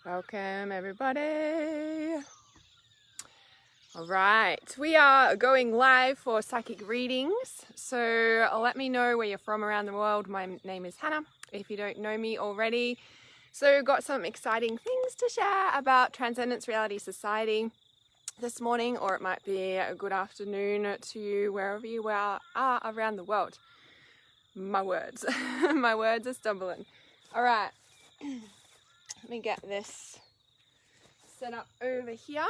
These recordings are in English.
Welcome everybody. All right, we are going live for psychic readings, so let me know where you're from around the world. My name is Hannah, if you don't know me already. So got some exciting things to share about Transcendence Reality Society this morning, or it might be a good afternoon to you wherever you are around the world. My words, my words are stumbling. All right, let me get this set up over here,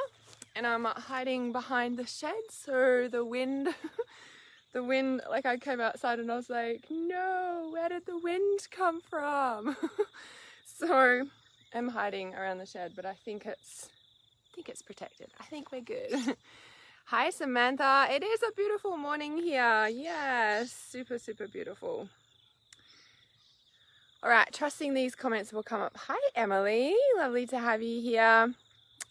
and I'm hiding behind the shed so the wind like I came outside and I was like, no, where did the wind come from? So I'm hiding around the shed, but I think it's protected. I think we're good. Hi Samantha, it is a beautiful morning here. Yes, super beautiful. All right, trusting these comments will come up. Hi Emily, lovely to have you here.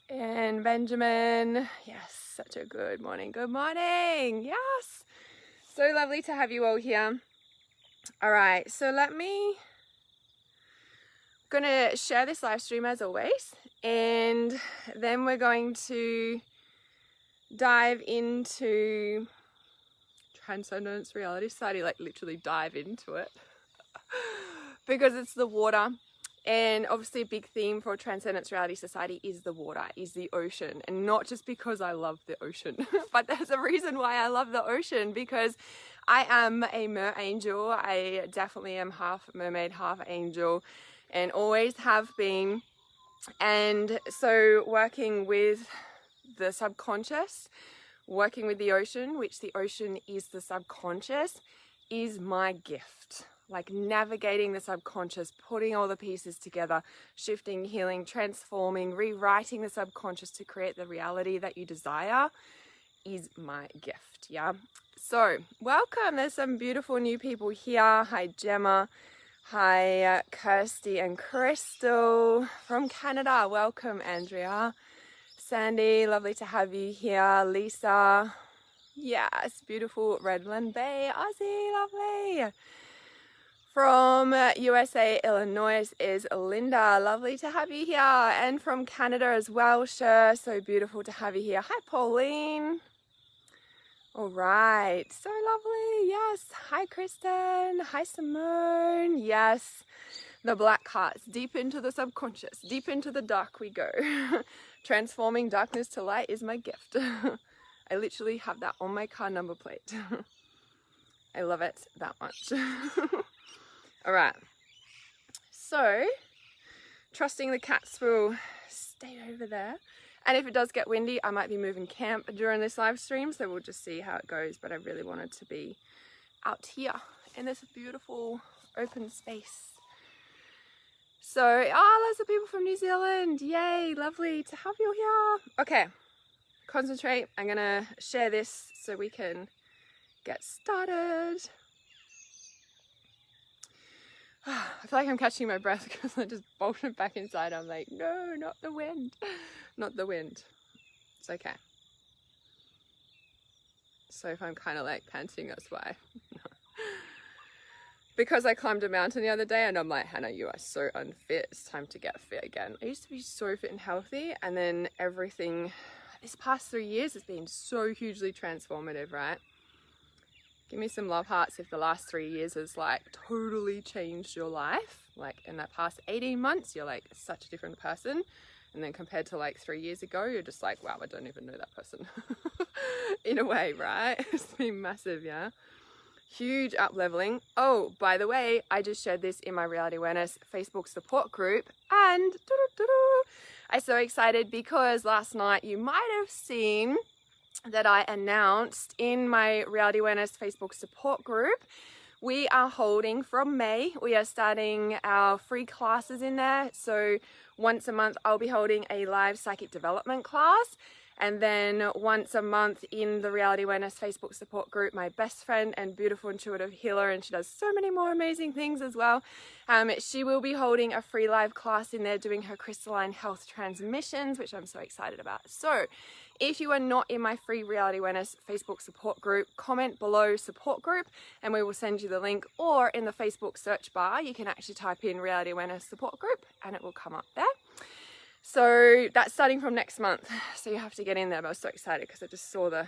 And Benjamin, yes, such a good morning. Good morning. Yes, so lovely to have you all here. All right, so gonna share this live stream as always, and then we're going to dive into Transcendence Reality Society, like literally dive into it because it's the water. And obviously a big theme for Transcendence Reality Society is the water, is the ocean. And not just because I love the ocean, but there's a reason why I love the ocean, because I am a mer angel. I definitely am half mermaid, half angel, and always have been. And so working with the subconscious, working with the ocean, which the ocean is the subconscious, is my gift. Like navigating the subconscious, putting all the pieces together, shifting, healing, transforming, rewriting the subconscious to create the reality that you desire is my gift, yeah? So, welcome. There's some beautiful new people here. Hi, Gemma. Hi, Kirsty and Crystal from Canada. Welcome, Andrea. Sandy, lovely to have you here. Lisa. Yes, beautiful Redland Bay. Aussie, lovely. From USA, Illinois is Linda. Lovely to have you here. And from Canada as well, Sher. So beautiful to have you here. Hi, Pauline. All right. So lovely. Yes. Hi, Kristen. Hi, Simone. Yes. The black hearts. Deep into the subconscious. Deep into the dark we go. Transforming darkness to light is my gift. I literally have that on my car number plate. I love it that much. All right, so trusting the cats will stay over there, and if it does get windy, I might be moving camp during this live stream, so we'll just see how it goes. But I really wanted to be out here in this beautiful open space. So, lots of people from New Zealand. Yay, lovely to have you here. Okay, concentrate. I'm gonna share this so we can get started. I feel like I'm catching my breath because I just bolted back inside. I'm like, no, not the wind. Not the wind. It's okay. So if I'm kind of like panting, that's why. Because I climbed a mountain the other day and I'm like, Hannah, you are so unfit. It's time to get fit again. I used to be so fit and healthy, and then everything this past 3 years has been so hugely transformative, right? Give me some love hearts if the last 3 years has like totally changed your life. Like in that past 18 months, you're like such a different person. And then compared to like 3 years ago, you're just like, wow, I don't even know that person. In a way, right? It's been massive, yeah? Huge up leveling. Oh, by the way, I just shared this in my Reality Awareness Facebook support group. And I'm so excited because last night you might have seen that I announced in my Reality Awareness Facebook support group, we are holding from May, we are starting our free classes in there. So once a month, I'll be holding a live psychic development class. And then once a month in the Reality Awareness Facebook support group, my best friend and beautiful intuitive healer, and she does so many more amazing things as well. She will be holding a free live class in there doing her crystalline health transmissions, which I'm so excited about. So if you are not in my free Reality Awareness Facebook support group, comment below support group and we will send you the link, or in the Facebook search bar, you can actually type in Reality Awareness support group and it will come up there. So that's starting from next month. So you have to get in there. But I was so excited because I just saw I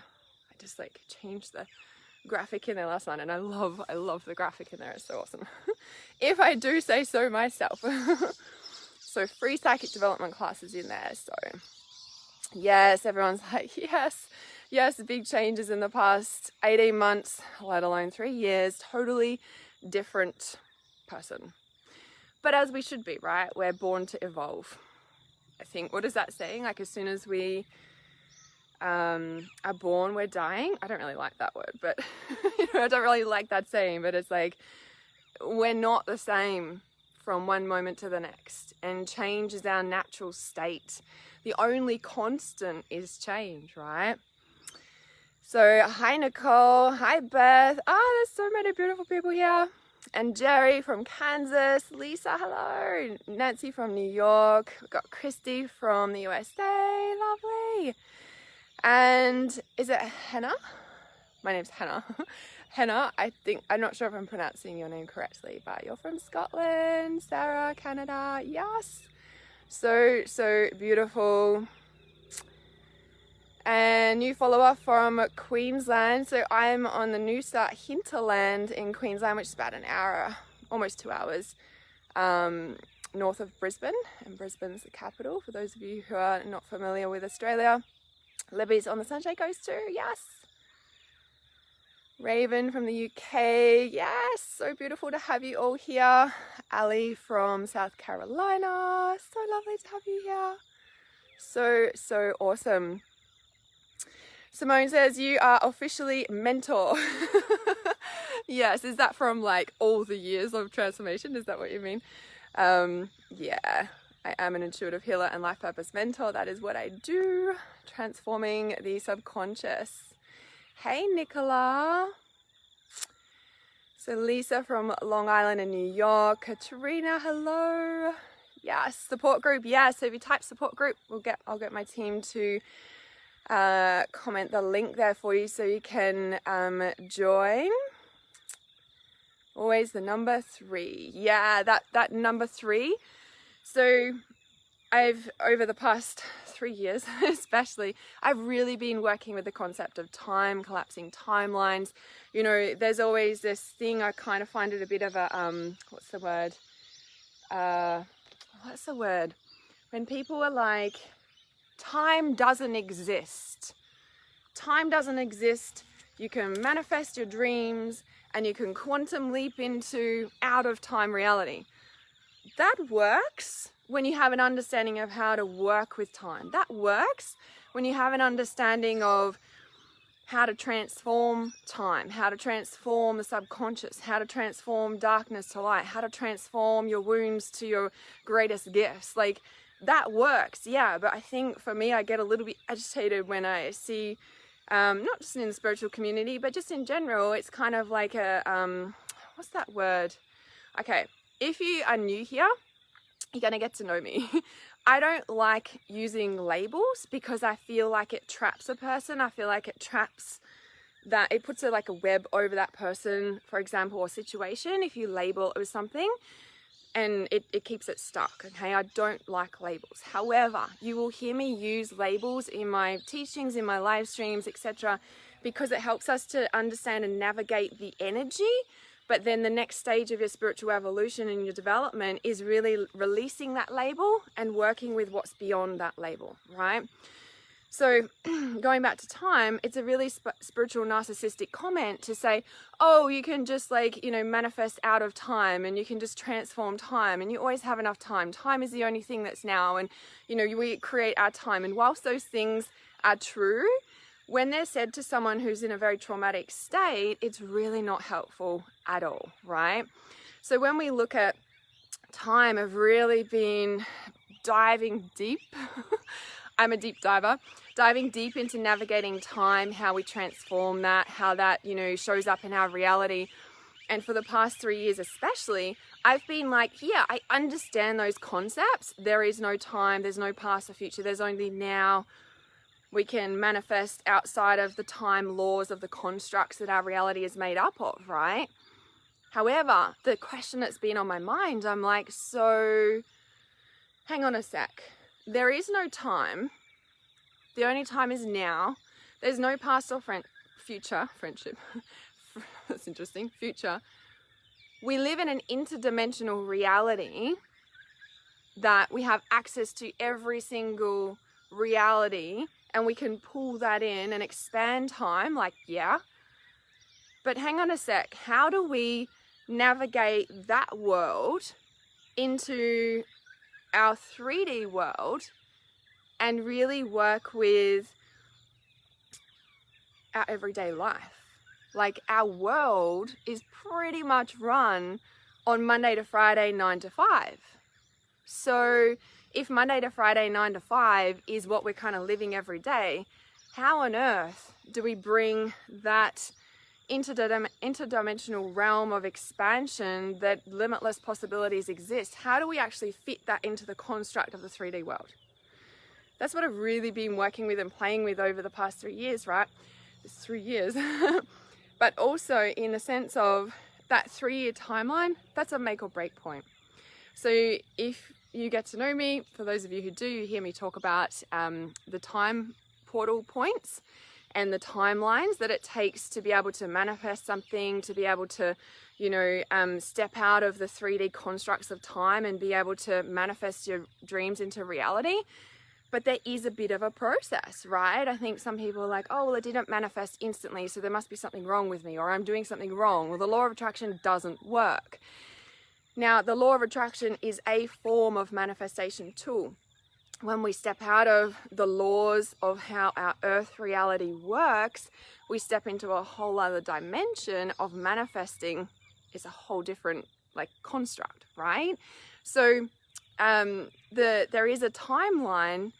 just like changed the graphic in there last night, and I love the graphic in there. It's so awesome. If I do say so myself. So free psychic development classes in there. So yes, everyone's like, yes, big changes in the past 18 months, let alone 3 years, totally different person. But as we should be, right? We're born to evolve. I think, what is that saying? Like, as soon as we are born, we're dying. I don't really like that word, but I don't really like that saying, but it's like, we're not the same from one moment to the next, and change is our natural state. The only constant is change, right? So hi Nicole, hi Beth. There's so many beautiful people here. And Jerry from Kansas, Lisa, hello. Nancy from New York. We've got Christy from the USA, lovely. And is it Hannah? My name's Hannah. Hannah, I'm not sure if I'm pronouncing your name correctly, but you're from Scotland. Sarah, Canada, yes. So beautiful. And new follower from Queensland. So I'm on the Noosa hinterland in Queensland, which is about an hour, almost 2 hours, north of Brisbane. And Brisbane's the capital, for those of you who are not familiar with Australia. Libby's on the Sunshine Coast too, yes. Raven from the UK, yes, so beautiful to have you all here. Ali from South Carolina, so lovely to have you here. So awesome. Simone says, you are officially mentor. Yes, is that from like all the years of transformation? Is that what you mean? Yeah, I am an intuitive healer and life purpose mentor. That is what I do, transforming the subconscious. Hey, Nicola. So Lisa from Long Island in New York. Katerina, hello. Yes, support group. Yeah, so if you type support group, I'll get my team to comment the link there for you so you can join. Always the number 3. Yeah, that number 3. So I've, over the past 3 years especially, I've really been working with the concept of time, collapsing timelines. You know, there's always this thing, I kind of find it a bit of a, what's the word? When people are like, time doesn't exist. Time doesn't exist. You can manifest your dreams and you can quantum leap into out of time reality. That works when you have an understanding of how to work with time. That works when you have an understanding of how to transform time, how to transform the subconscious, how to transform darkness to light, how to transform your wounds to your greatest gifts. Like, that works, yeah, but I think for me, I get a little bit agitated when I see, not just in the spiritual community, but just in general, it's kind of like a, what's that word? Okay, if you are new here, you're going to get to know me. I don't like using labels because I feel like it traps a person. I feel like it traps that, it puts like a web over that person, for example, or situation, if you label it with something, and it keeps it stuck, okay? I don't like labels. However, you will hear me use labels in my teachings, in my live streams, etc., because it helps us to understand and navigate the energy. But then the next stage of your spiritual evolution and your development is really releasing that label and working with what's beyond that label, right? So going back to time, it's a really spiritual narcissistic comment to say, oh, you can just like, you know, manifest out of time and you can just transform time and you always have enough time. Time is the only thing that's now, and, you know, we create our time. And whilst those things are true, when they're said to someone who's in a very traumatic state, it's really not helpful at all, right? So when we look at time, I've really been diving deep. I'm a deep diver, diving deep into navigating time, how we transform that, how that, you know, shows up in our reality. And for the past 3 years especially, I've been like, yeah, I understand those concepts. There is no time, there's no past or future, there's only now. We can manifest outside of the time laws of the constructs that our reality is made up of, right? However, the question that's been on my mind, I'm like, so hang on a sec. there is no time. The only time is now. There's no past or future, friendship. That's interesting, future. We live in an interdimensional reality that we have access to every single reality, and we can pull that in and expand time, like, yeah. But hang on a sec, how do we navigate that world into our 3D world and really work with our everyday life? Like, our world is pretty much run on Monday to Friday, 9 to 5. So if Monday to Friday, 9 to 5 is what we're kind of living every day, how on earth do we bring that interdimensional realm of expansion that limitless possibilities exist? How do we actually fit that into the construct of the 3D world? That's what I've really been working with and playing with over the past 3 years, right? It's 3 years. But also in the sense of that 3-year timeline, that's a make or break point. So if you get to know me, for those of you who do, you hear me talk about the time portal points and the timelines that it takes to be able to manifest something, to be able to, you know, step out of the 3D constructs of time and be able to manifest your dreams into reality. But there is a bit of a process, right? I think some people are like, oh, well, it didn't manifest instantly, so there must be something wrong with me, or I'm doing something wrong. Well, the law of attraction doesn't work. Now, the law of attraction is a form of manifestation tool. When we step out of the laws of how our earth reality works, we step into a whole other dimension of manifesting. It's a whole different like construct, right? So there is a timeline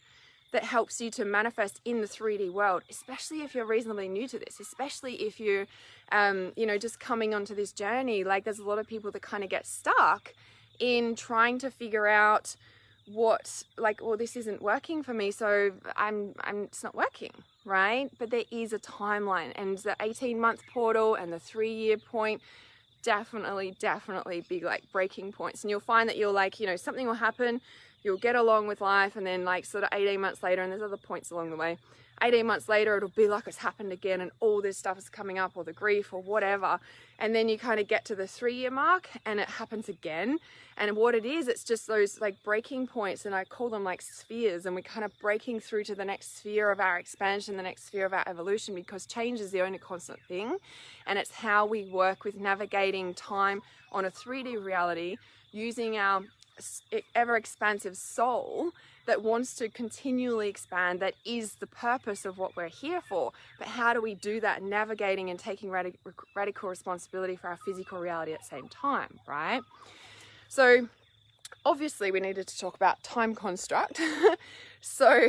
that helps you to manifest in the 3D world, especially if you're reasonably new to this, especially if you're, you know, just coming onto this journey. Like, there's a lot of people that kind of get stuck in trying to figure out what, like, well, this isn't working for me, so it's not working, right? But there is a timeline, and the 18-month portal and the 3-year point, definitely big like breaking points. And you'll find that you'll like, you know, something will happen, you'll get along with life, and then like sort of 18 months later, and there's other points along the way, 18 months later it'll be like it's happened again and all this stuff is coming up, or the grief or whatever, and then you kind of get to the 3-year mark and it happens again. And what it is, it's just those like breaking points, and I call them like spheres, and we're kind of breaking through to the next sphere of our expansion, the next sphere of our evolution, because change is the only constant thing. And it's how we work with navigating time on a 3D reality using our ever expansive soul that wants to continually expand. That is the purpose of what we're here for. But how do we do that, navigating and taking radical responsibility for our physical reality at the same time, right? So obviously we needed to talk about time construct. So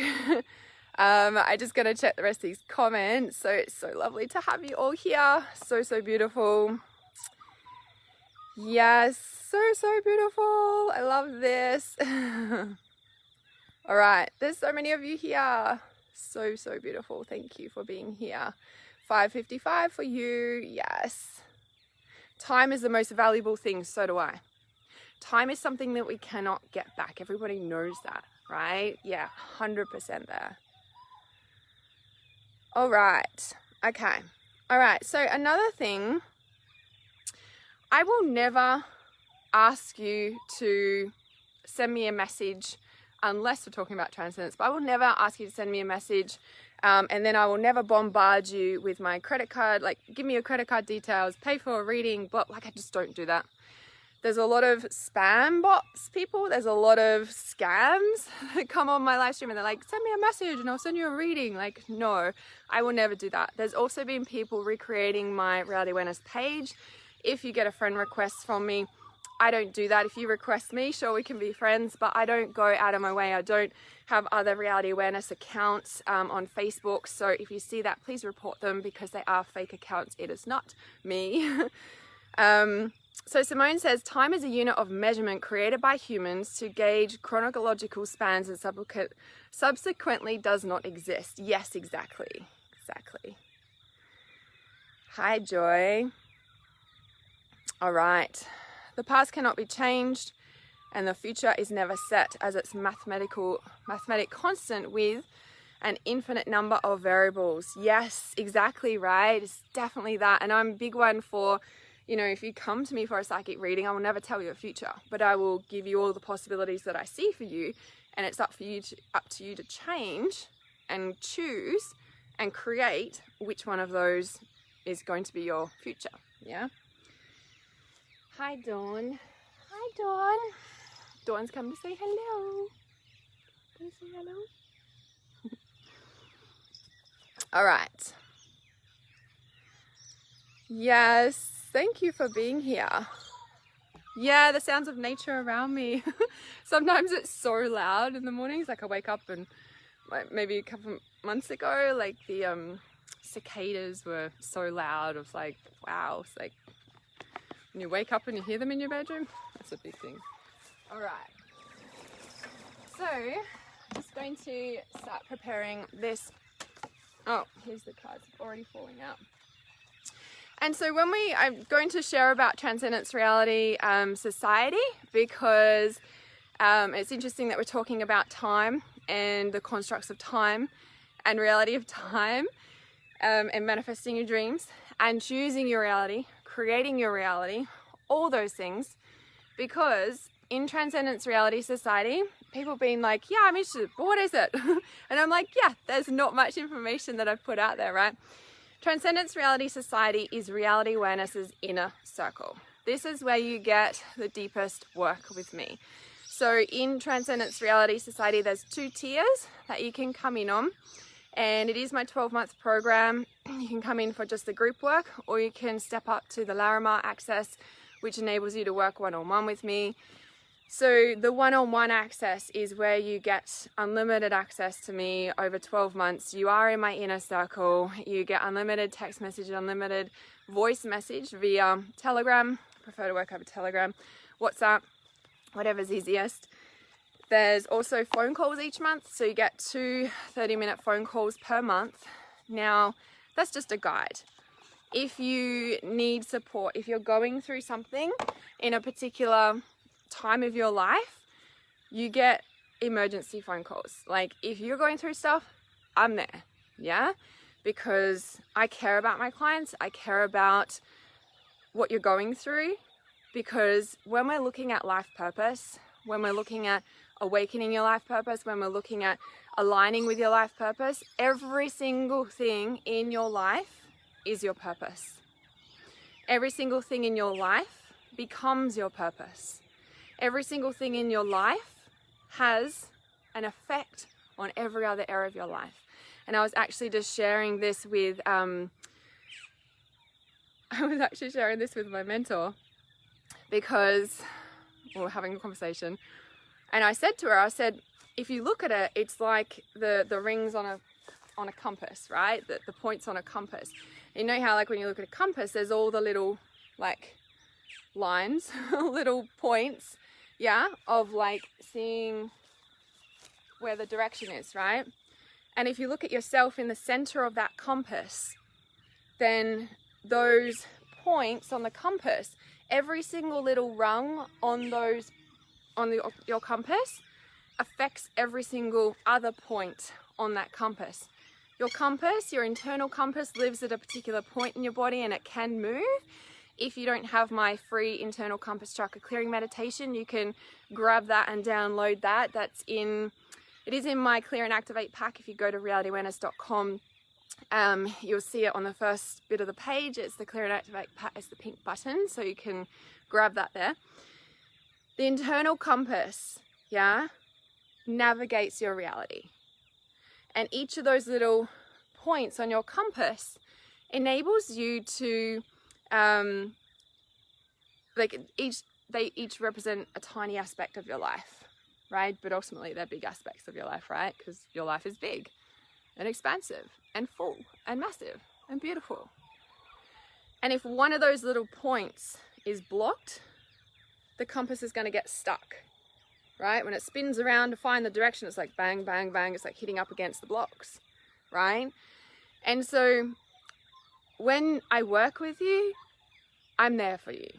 I just gonna check the rest of these comments. So it's so lovely to have you all here. So beautiful. Yes, so beautiful. I love this. All right, there's so many of you here. So beautiful. Thank you for being here. 5:55 for you. Yes. Time is the most valuable thing. So do I. Time is something that we cannot get back. Everybody knows that, right? Yeah, 100% there. All right. Okay. All right. So another thing, I will never ask you to send me a message unless we're talking about transcendence, but I will never ask you to send me a message, and then I will never bombard you with my credit card, like give me your credit card details, pay for a reading, but like I just don't do that. There's a lot of spam bots people, there's a lot of scams that come on my live stream and they're like, send me a message and I'll send you a reading. Like, no, I will never do that. There's also been people recreating my reality awareness page. If you get a friend request from me, I don't do that. If you request me, sure, we can be friends, but I don't go out of my way. I don't have other reality awareness accounts on Facebook. So if you see that, please report them because they are fake accounts. It is not me. So Simone says, time is a unit of measurement created by humans to gauge chronological spans and subsequently does not exist. Yes, exactly. Hi, Joy. All right. The past cannot be changed. and the future is never set, as it's mathematic constant with an infinite number of variables. Yes, exactly right. It's definitely that. And I'm a big one for, you know, if you come to me for a psychic reading, I will never tell you your future, but I will give you all the possibilities that I see for you, and it's up to you to change and choose and create which one of those is going to be your future. Yeah. Hi, Dawn. Hi, Dawn. Dawn's come to say hello. Can you say hello? All right. Yes, thank you for being here. Yeah, the sounds of nature around me. Sometimes it's so loud in the mornings. Like I wake up and like maybe a couple months ago, like the cicadas were so loud. It was like, wow. It's like when you wake up and you hear them in your bedroom, that's a big thing. All right. So just going to start preparing this. Oh, here's the cards already falling out. And so I'm going to share about Transcendence Reality Society, because it's interesting that we're talking about time and the constructs of time and reality of time, and manifesting your dreams and choosing your reality, creating your reality, all those things. Because in Transcendence Reality Society, people being like, yeah, I'm interested, but what is it? And I'm like, yeah, there's not much information that I've put out there, right? Transcendence Reality Society is Reality Awareness's inner circle. This is where you get the deepest work with me. So in Transcendence Reality Society, there's 2 tiers that you can come in on. And it is my 12-month program. You can come in for just the group work, or you can step up to the Larimar access, which enables you to work one-on-one with me. So the one-on-one access is where you get unlimited access to me over 12 months. You are in my inner circle. You get unlimited text message, unlimited voice message via Telegram. I prefer to work over Telegram, WhatsApp, whatever's easiest. There's also phone calls each month. So you get 2 30-minute phone calls per month. Now, that's just a guide. If you need support, if you're going through something in a particular time of your life, you get emergency phone calls. Like if you're going through stuff, I'm there. Yeah, because I care about my clients. I care about what you're going through, because when we're looking at life purpose, when we're looking at awakening your life purpose, when we're looking at aligning with your life purpose, every single thing in your life is your purpose. Every single thing in your life becomes your purpose. Every single thing in your life has an effect on every other area of your life. And I was actually just sharing this with, my mentor, because we were having a conversation. And I said to her, I said, if you look at it, it's like the rings on a compass, right? The points on a compass. You know how like when you look at a compass, there's all the little like lines, little points, yeah, of like seeing where the direction is, right? And if you look at yourself in the center of that compass, then those points on the compass, every single little rung on your compass affects every single other point on that compass. Your compass, your internal compass, lives at a particular point in your body, and it can move. If you don't have my free internal compass chakra clearing meditation, you can grab that and download that. It is in my Clear and Activate pack. If you go to realityawareness.com, you'll see it on the first bit of the page. It's the Clear and Activate pack. It's the pink button, so you can grab that there. The internal compass, yeah, navigates your reality. And each of those little points on your compass enables you to they each represent a tiny aspect of your life, right? But ultimately they're big aspects of your life, right? Because your life is big and expansive and full and massive and beautiful. And if one of those little points is blocked, the compass is going to get stuck, right? When it spins around to find the direction, it's like bang, bang, bang. It's like hitting up against the blocks, right? And so when I work with you, I'm there for you.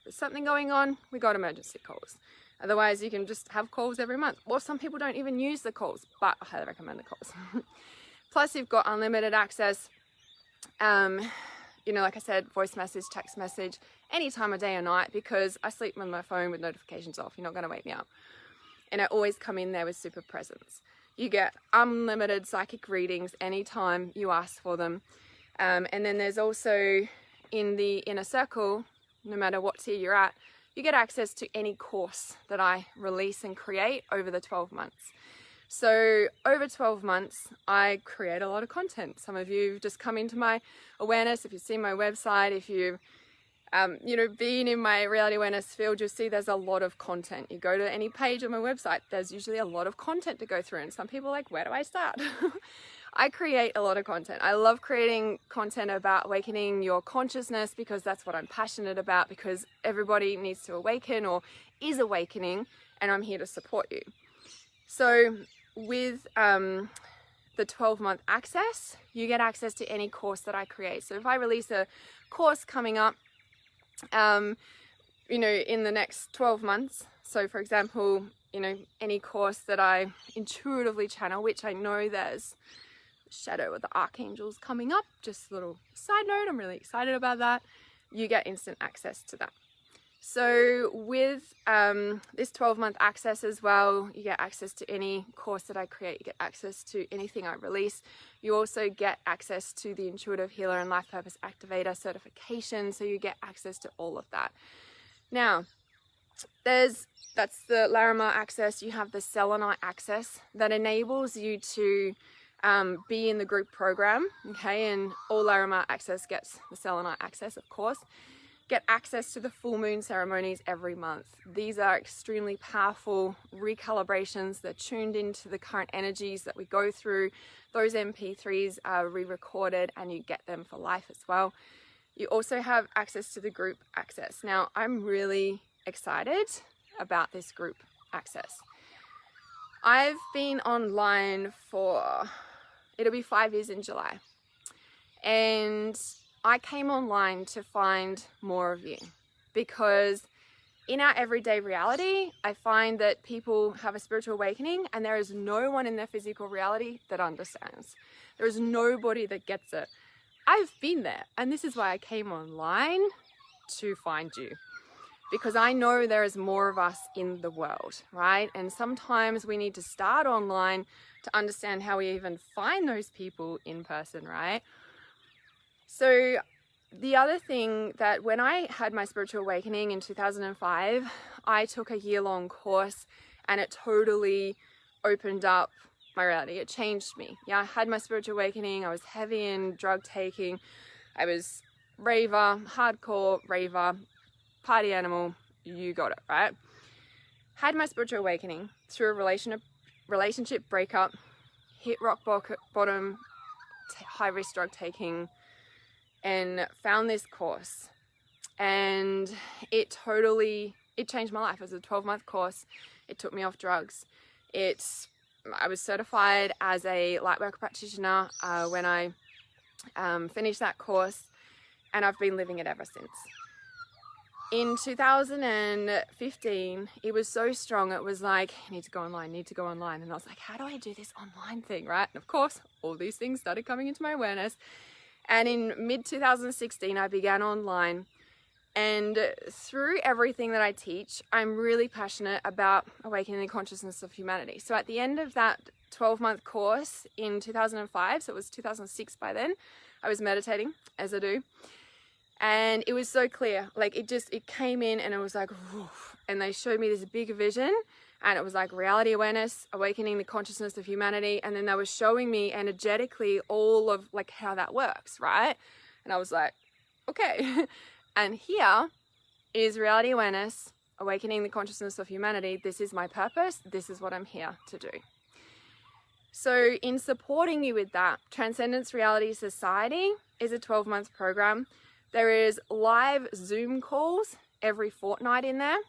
There's something going on, we got emergency calls. Otherwise, you can just have calls every month. Or some people don't even use the calls, but I highly recommend the calls. Plus, you've got unlimited access. You know, like I said, voice message, text message, any time of day or night, because I sleep with my phone with notifications off. You're not going to wake me up. And I always come in there with super presence. You get unlimited psychic readings anytime you ask for them. And then there's also in the inner circle, no matter what tier you're at, you get access to any course that I release and create over the 12 months. So over 12 months, I create a lot of content. Some of you just come into my awareness. If you've seen my website, if you've been in my reality awareness field, you'll see there's a lot of content. You go to any page on my website, there's usually a lot of content to go through. And some people are like, where do I start? I create a lot of content. I love creating content about awakening your consciousness because that's what I'm passionate about, because everybody needs to awaken or is awakening, and I'm here to support you. So with the 12-month access, you get access to any course that I create. So if I release a course coming up, in the next 12 months, so for example, any course that I intuitively channel, which I know there's Shadow of the Archangels coming up, just a little side note, I'm really excited about that, you get instant access to that. So with this 12-month access as well, you get access to any course that I create, you get access to anything I release. You also get access to the Intuitive Healer and Life Purpose Activator certification, so you get access to all of that. Now, that's the Larimar access. You have the Selenite access that enables you to be in the group program, okay, and all Larimar access gets the Selenite access, of course. Get access to the full moon ceremonies every month. These are extremely powerful recalibrations. They're tuned into the current energies that we go through. Those MP3s are re-recorded and you get them for life as well. You also have access to the group access. Now, I'm really excited about this group access. I've been online for, it'll be 5 years in July. And I came online to find more of you, because in our everyday reality, I find that people have a spiritual awakening and there is no one in their physical reality that understands. There is nobody that gets it. I've been there, and this is why I came online, to find you, because I know there is more of us in the world, right? And sometimes we need to start online to understand how we even find those people in person, right? So the other thing, that when I had my spiritual awakening in 2005, I took a year-long course and it totally opened up my reality. It changed me. Yeah, I had my spiritual awakening. I was heavy in drug taking. I was raver, hardcore raver, party animal. You got it, right? Had my spiritual awakening through a relationship breakup, hit rock bottom, high-risk drug taking, and found this course, and it changed my life. It was a 12-month course. It took me off drugs. I was certified as a lightworker practitioner when I finished that course, and I've been living it ever since. In 2015, it was so strong, it was like, need to go online, and I was like, how do I do this online thing, right? And of course, all these things started coming into my awareness. And in mid-2016, I began online, and through everything that I teach, I'm really passionate about awakening the consciousness of humanity. So at the end of that 12-month course in 2005, so it was 2006 by then, I was meditating, as I do, and it was so clear. Like, it came in and it was like, woof, and they showed me this big vision, and it was like reality awareness, awakening the consciousness of humanity. And then they were showing me energetically all of like how that works, right? And I was like, okay. And here is reality awareness, awakening the consciousness of humanity. This is my purpose. This is what I'm here to do. So in supporting you with that, Transcendence Reality Society is a 12-month program. There is live Zoom calls every fortnight in there.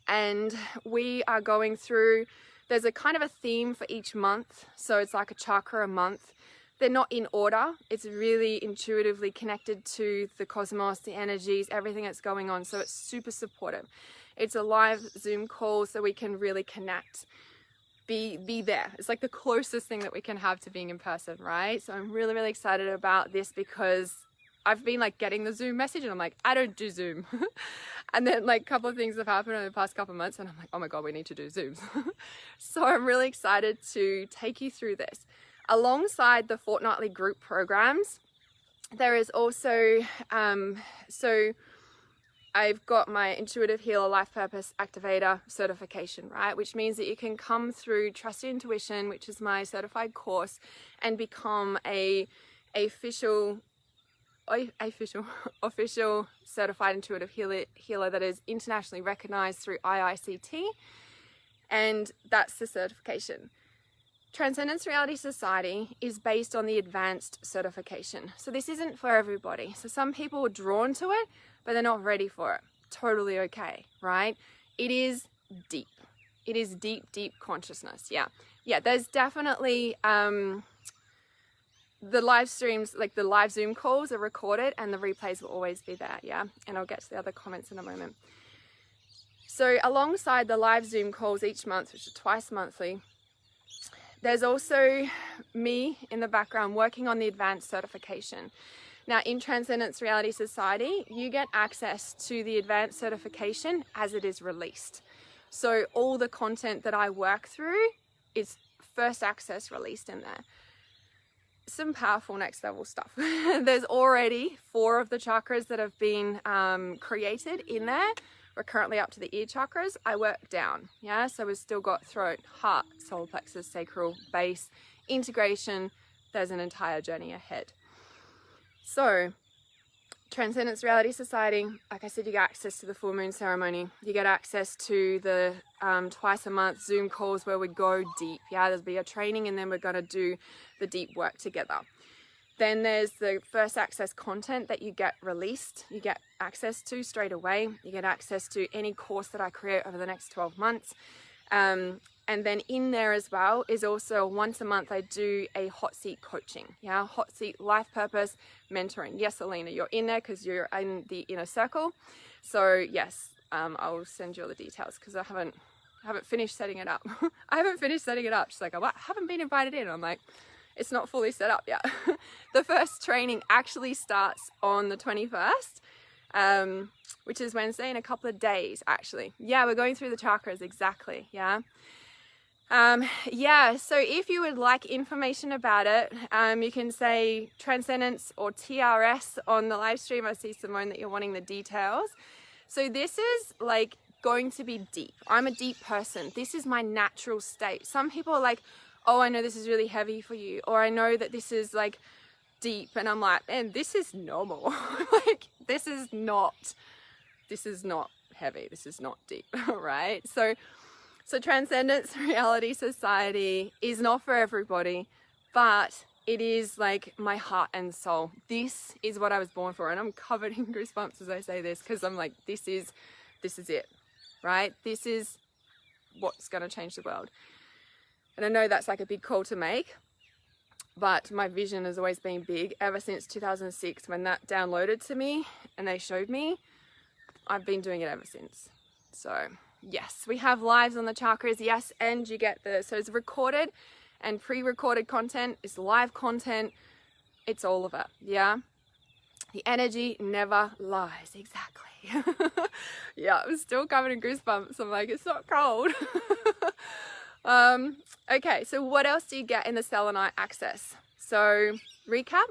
And we are going through, there's a kind of a theme for each month. So it's like a chakra a month. They're not in order. It's really intuitively connected to the cosmos, the energies, everything that's going on. So it's super supportive. It's a live Zoom call so we can really connect, be there. It's like the closest thing that we can have to being in person, right? So I'm really, really excited about this because I've been like getting the Zoom message and I'm like, I don't do Zoom. And then like a couple of things have happened over the past couple of months and I'm like, oh my God, we need to do Zooms. So I'm really excited to take you through this. Alongside the fortnightly group programs, there is also, so I've got my Intuitive Healer Life Purpose Activator certification, right? Which means that you can come through Trust Your Intuition, which is my certified course, and become official certified intuitive healer that is internationally recognized through IICT, and that's the certification. Transcendence Reality Society is based on the advanced certification. So this isn't for everybody. So some people are drawn to it, but they're not ready for it. Totally okay, right? It is deep. It is deep, deep consciousness. Yeah. There's definitely, the live streams, like the live Zoom calls are recorded and the replays will always be there. Yeah. And I'll get to the other comments in a moment. So alongside the live Zoom calls each month, which are twice monthly, there's also me in the background working on the advanced certification. Now in Transcendence Reality Society, you get access to the advanced certification as it is released. So all the content that I work through is first access released in there. Some powerful next level stuff. There's already 4 of the chakras that have been created in there. We're currently up to the ear chakras. I work down, yeah? So we've still got throat, heart, solar plexus, sacral, base, integration. There's an entire journey ahead. So, Transcendence Reality Society, like I said, you get access to the full moon ceremony. You get access to the twice a month Zoom calls where we go deep. Yeah, there'll be a training and then we're going to do the deep work together. Then there's the first access content that you get released, you get access to straight away. You get access to any course that I create over the next 12 months. And then in there as well is also once a month I do a hot seat coaching. Yeah, hot seat life purpose mentoring. Yes, Alina, you're in there because you're in the inner circle. So yes, I'll send you all the details because I haven't finished setting it up. I haven't finished setting it up. She's like, I haven't been invited in. I'm like, it's not fully set up yet. The first training actually starts on the 21st, which is Wednesday, in a couple of days, actually. Yeah, we're going through the chakras, exactly, yeah. So if you would like information about it, you can say Transcendence or TRS on the live stream. I see, Simone, that you're wanting the details. So this is like going to be deep. I'm a deep person. This is my natural state. Some people are like, oh, I know this is really heavy for you, or I know that this is like deep, and I'm like, man, this is normal. Like, this is not heavy, this is not deep, right? So Transcendence Reality Society is not for everybody, but it is like my heart and soul. This is what I was born for, and I'm covered in goosebumps as I say this, because I'm like, this is it, right? This is what's going to change the world. And I know that's like a big call to make, but my vision has always been big ever since 2006 when that downloaded to me and they showed me. I've been doing it ever since. So yes, we have lives on the chakras, yes, and you get so it's recorded and pre-recorded content, it's live content, it's all of it, yeah? The energy never lies, exactly. Yeah, I'm still covered in goosebumps. I'm like, it's not cold. Okay, so what else do you get in the selenite access? So recap,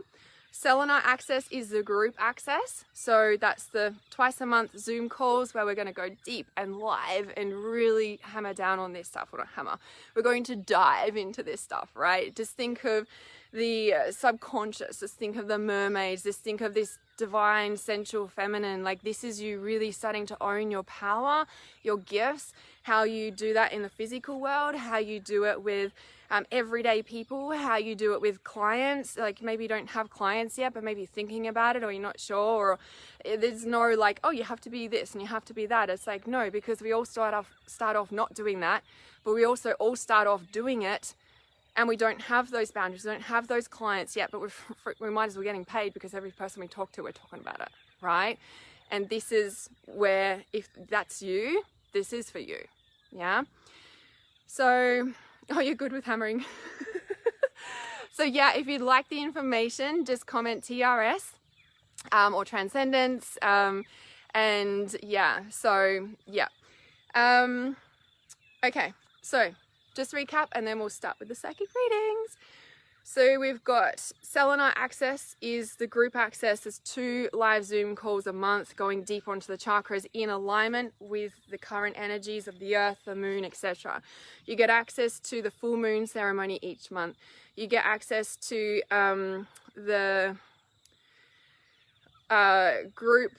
selenite access is the group access. So that's the twice a month Zoom calls where we're going to go deep and live and really hammer down on this stuff. Well, not hammer, we're going to dive into this stuff, right? Just think of the subconscious, just think of the mermaids, just think of this divine, sensual, feminine. Like, this is you really starting to own your power, your gifts, how you do that in the physical world, how you do it with everyday people, how you do it with clients. Like, maybe you don't have clients yet, but maybe you're thinking about it, or you're not sure, or there's no like, oh, you have to be this and you have to be that. It's like, no, because we all start off not doing that, but we also all start off doing it. And we don't have those boundaries, we don't have those clients yet, but we might as well be getting paid because every person we talk to, we're talking about it, right? And this is where, if that's you, this is for you. Yeah. So, oh, you're good with hammering. So yeah, if you'd like the information, just comment TRS or Transcendence. And yeah, so yeah. Okay, so just recap and then we'll start with the psychic readings. So we've got selenite access is the group access. There's 2 live Zoom calls a month going deep onto the chakras in alignment with the current energies of the earth, the moon, etc. You get access to the full moon ceremony each month. You get access to the group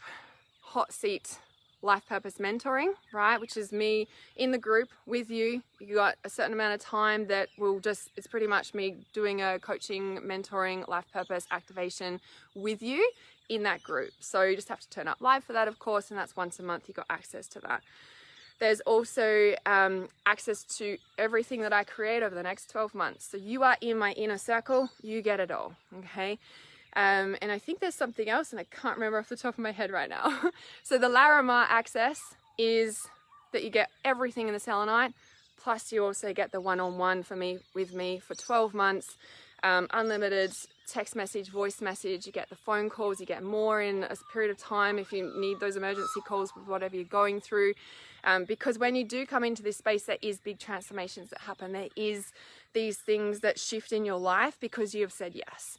hot seat life purpose mentoring, right, which is me in the group with you. You got a certain amount of time that will just, it's pretty much me doing a coaching, mentoring, life purpose activation with you in that group. So you just have to turn up live for that, of course, and that's once a month. You got access to that. There's also access to everything that I create over the next 12 months. So you are in my inner circle, you get it all, okay? And I think there's something else and I can't remember off the top of my head right now. So the Laramar access is that you get everything in the selenite, plus you also get the one-on-one with me for 12 months, unlimited text message, voice message, you get the phone calls, you get more in a period of time if you need those emergency calls with whatever you're going through. Because when you do come into this space, there is big transformations that happen. There is these things that shift in your life because you have said yes.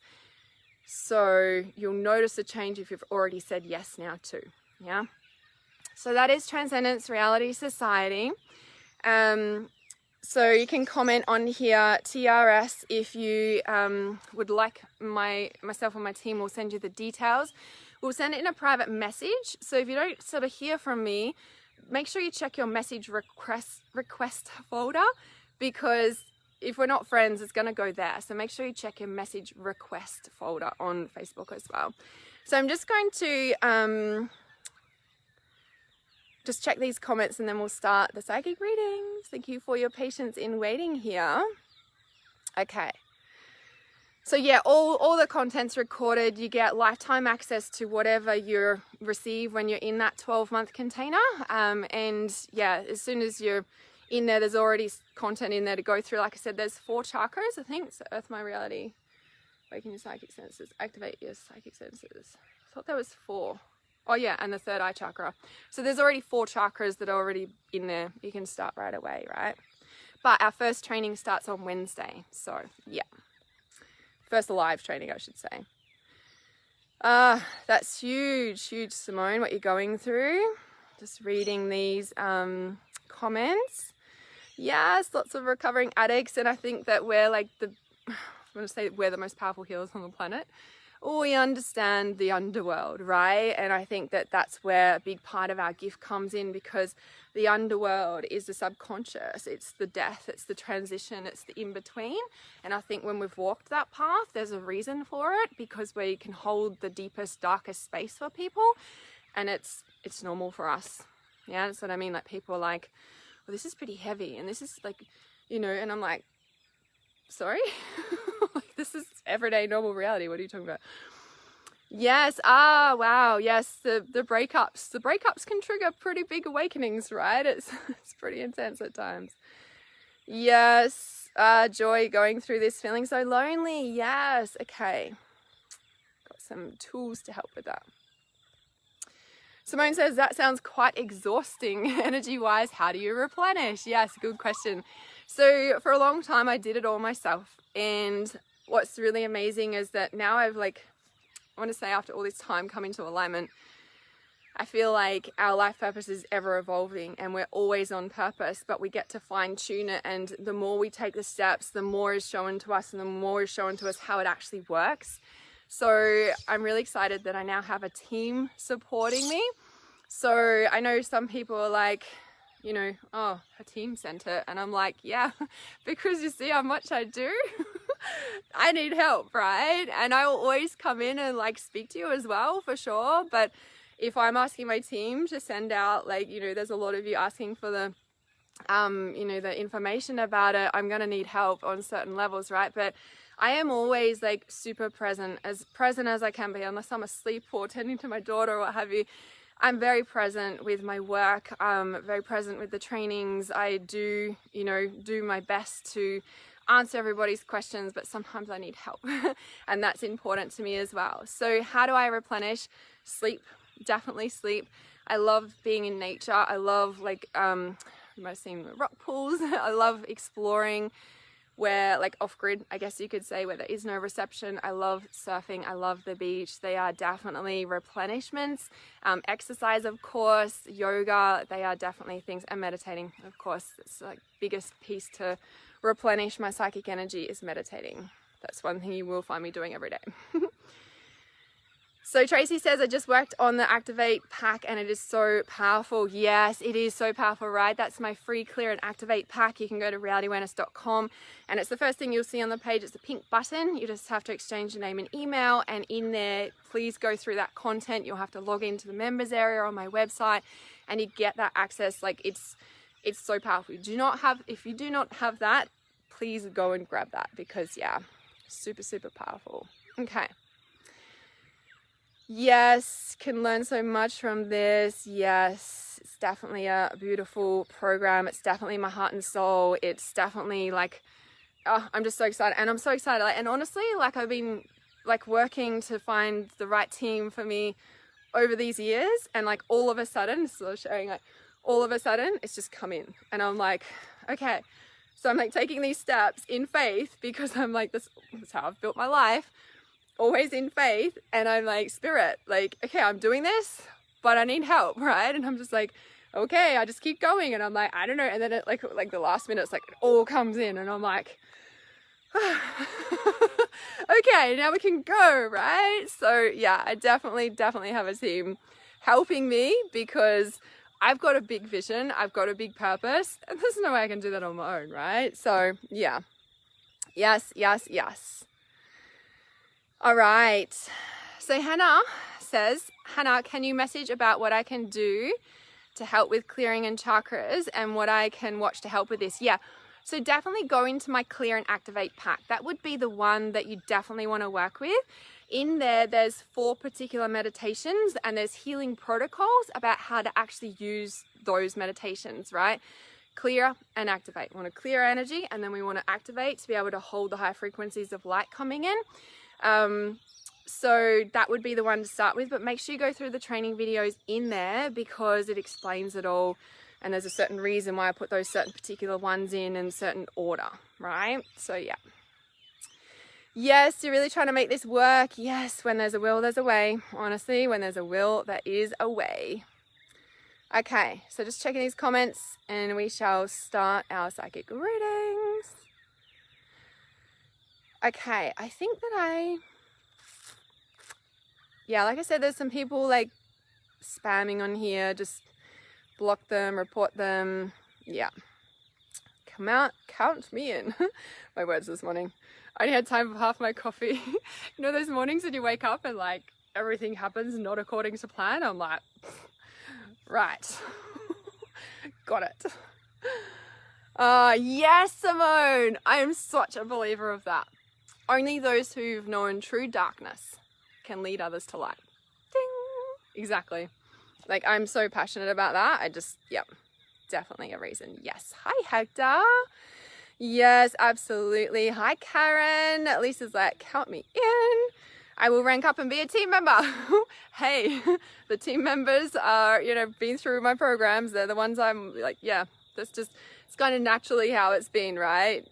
So you'll notice a change if you've already said yes now too, yeah? So that is Transcendence Reality Society. So you can comment on here, TRS, if you would like myself and my team will send you the details. We'll send it in a private message. So if you don't sort of hear from me, make sure you check your message request folder, because if we're not friends, it's going to go there. So make sure you check your message request folder on Facebook as well. So I'm just going to just check these comments and then we'll start the psychic readings. Thank you for your patience in waiting here. Okay. So yeah, all the content's recorded. You get lifetime access to whatever you receive when you're in that 12-month container. And yeah, as soon as you're in there, there's already content in there to go through. Like I said, there's 4 chakras, I think. So Earth, my reality, awaken your psychic senses, activate your psychic senses. I thought there was 4. Oh yeah, and the 3rd eye chakra. So there's already 4 chakras that are already in there. You can start right away, right? But our first training starts on Wednesday. So yeah, first live training, I should say. That's huge, Simone, what you're going through. Just reading these comments. Yes, lots of recovering addicts, and I think that we're like I'm going to say we're the most powerful healers on the planet. We understand the underworld, right? And I think that that's where a big part of our gift comes in, because the underworld is the subconscious. It's the death, it's the transition, it's the in-between. And I think when we've walked that path, there's a reason for it, because we can hold the deepest, darkest space for people, and it's normal for us. Yeah, that's what I mean. Like, people are like, well, this is pretty heavy, and this is like, you know, and I'm like, sorry? Like, this is everyday normal reality. What are you talking about? Yes. Wow. Yes. The breakups can trigger pretty big awakenings, right? It's pretty intense at times. Yes. Joy, going through this, feeling so lonely. Yes. Okay. Got some tools to help with that. Simone says, that sounds quite exhausting energy-wise. How do you replenish? Yes, good question. So for a long time, I did it all myself. And what's really amazing is that now I've I want to say after all this time come into alignment, I feel like our life purpose is ever evolving and we're always on purpose, but we get to fine tune it. And the more we take the steps, the more is shown to us, and the more is shown to us how it actually works. So I'm really excited that I now have a team supporting me. So I know some people are like, you know, oh, a team center. And I'm like, yeah, because you see how much I do. I need help, right? And I will always come in and speak to you as well, for sure. But if I'm asking my team to send out, there's a lot of you asking for the, the information about it, I'm going to need help on certain levels, right? But I am always super present as I can be, unless I'm asleep or tending to my daughter or what have you. I'm very present with my work. I'm very present with the trainings. I do, you know, do my best to answer everybody's questions, but sometimes I need help and that's important to me as well. So how do I replenish? Sleep, definitely sleep. I love being in nature. I love, like, you might have seen rock pools. I love exploring where, like, off-grid, I guess you could say, where there is no reception. I love surfing. I love the beach. They are definitely replenishments. Exercise, of course, yoga, they are definitely things, and meditating, of course. It's like biggest piece to replenish my psychic energy is meditating. That's one thing you will find me doing every day. So Tracy says, I just worked on the Activate pack and it is so powerful. Yes, it is so powerful, right? That's my free Clear and Activate pack. You can go to realityawareness.com and it's the first thing you'll see on the page. It's a pink button. You just have to exchange your name and email, and in there, please go through that content. You'll have to log into the members area on my website and you get that access. Like, it's so powerful. If you do not have that, please go and grab that, because yeah, super, super powerful. Okay. Yes, can learn so much from this. Yes, it's definitely a beautiful program. It's definitely my heart and soul. It's definitely like, oh, I'm just so excited. And I'm so excited. And honestly, like, I've been like working to find the right team for me over these years. And like all of a sudden, so sharing, like all of a sudden it's just come in. And I'm like, okay. So I'm like taking these steps in faith, because I'm like, this is how I've built my life. Always in faith, and I'm like, spirit, like, okay, I'm doing this, but I need help, right? And I'm just like, okay, I just keep going, and I'm like, I don't know, and then it like the last minute, it's like it all comes in, and I'm like, okay, now we can go, right? So yeah, I definitely have a team helping me, because I've got a big vision, I've got a big purpose, and there's no way I can do that on my own, right? So yeah, yes. All right, so Hannah says, Hannah, can you message about what I can do to help with clearing and chakras, and what I can watch to help with this? Yeah, so definitely go into my Clear and Activate pack. That would be the one that you definitely want to work with. In there, there's 4 particular meditations, and there's healing protocols about how to actually use those meditations, right? Clear and activate. We want to clear energy, and then we want to activate to be able to hold the high frequencies of light coming in. So that would be the one to start with, but make sure you go through the training videos in there, because it explains it all, and there's a certain reason why I put those certain particular ones in certain order, right? So yeah. Yes, you're really trying to make this work. Yes, when there's a will, there's a way. Honestly, when there's a will, there is a way. Okay, so just checking these comments and we shall start our psychic readings. Okay, I think that yeah, like I said, there's some people like spamming on here. Just block them, report them. Yeah. Come out, count me in. My words this morning. I only had time for half my coffee. You know those mornings when you wake up and like everything happens not according to plan? I'm like, right. Got it. Yes, Simone. I am such a believer of that. Only those who've known true darkness can lead others to light. Ding! Exactly. Like, I'm so passionate about that. Yep, definitely a reason. Yes. Hi, Hector. Yes, absolutely. Hi, Karen. Lisa's like, count me in. I will rank up and be a team member. Hey, the team members are, you know, been through my programs. They're the ones I'm like, yeah, it's kind of naturally how it's been, right?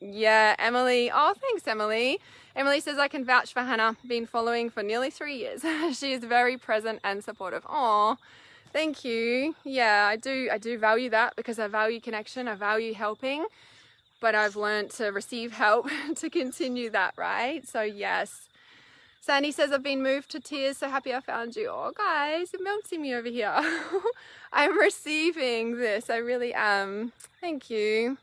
Yeah, Emily. Oh, thanks, Emily. Emily says, I can vouch for Hannah. Been following for nearly 3 years. She is very present and supportive. Oh, thank you. Yeah, I do value that, because I value connection. I value helping, but I've learned to receive help to continue that, right? So yes. Sandy says, I've been moved to tears. So happy I found you. Oh, guys, you're melting me over here. I'm receiving this. I really am. Thank you.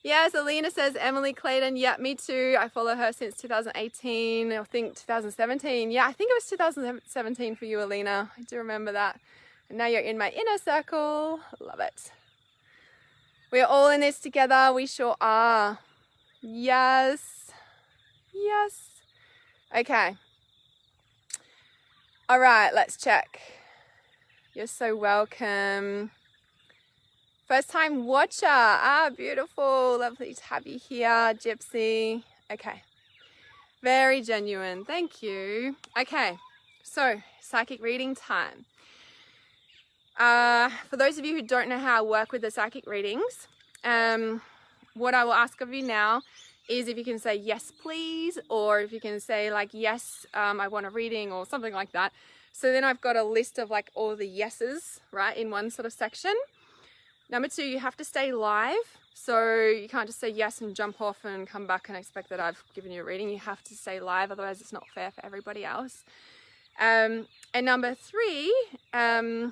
Yes, Alina says, Emily Clayton. Yeah, me too. I follow her since 2018. I think 2017. Yeah, I think it was 2017 for you, Alina. I do remember that. And now you're in my inner circle. Love it. We're all in this together. We sure are. Yes. Yes. Okay. All right, let's check. You're so welcome. First time watcher. Ah, beautiful. Lovely to have you here, Gypsy. Okay. Very genuine. Thank you. Okay. So, psychic reading time. For those of you who don't know how I work with the psychic readings, what I will ask of you now is if you can say yes please, or if you can say like yes, I want a reading or something like that. So then I've got a list of like all the yeses, right, in one sort of section. Number two, you have to stay live. So you can't just say yes and jump off and come back and expect that I've given you a reading. You have to stay live, otherwise it's not fair for everybody else. And number three, I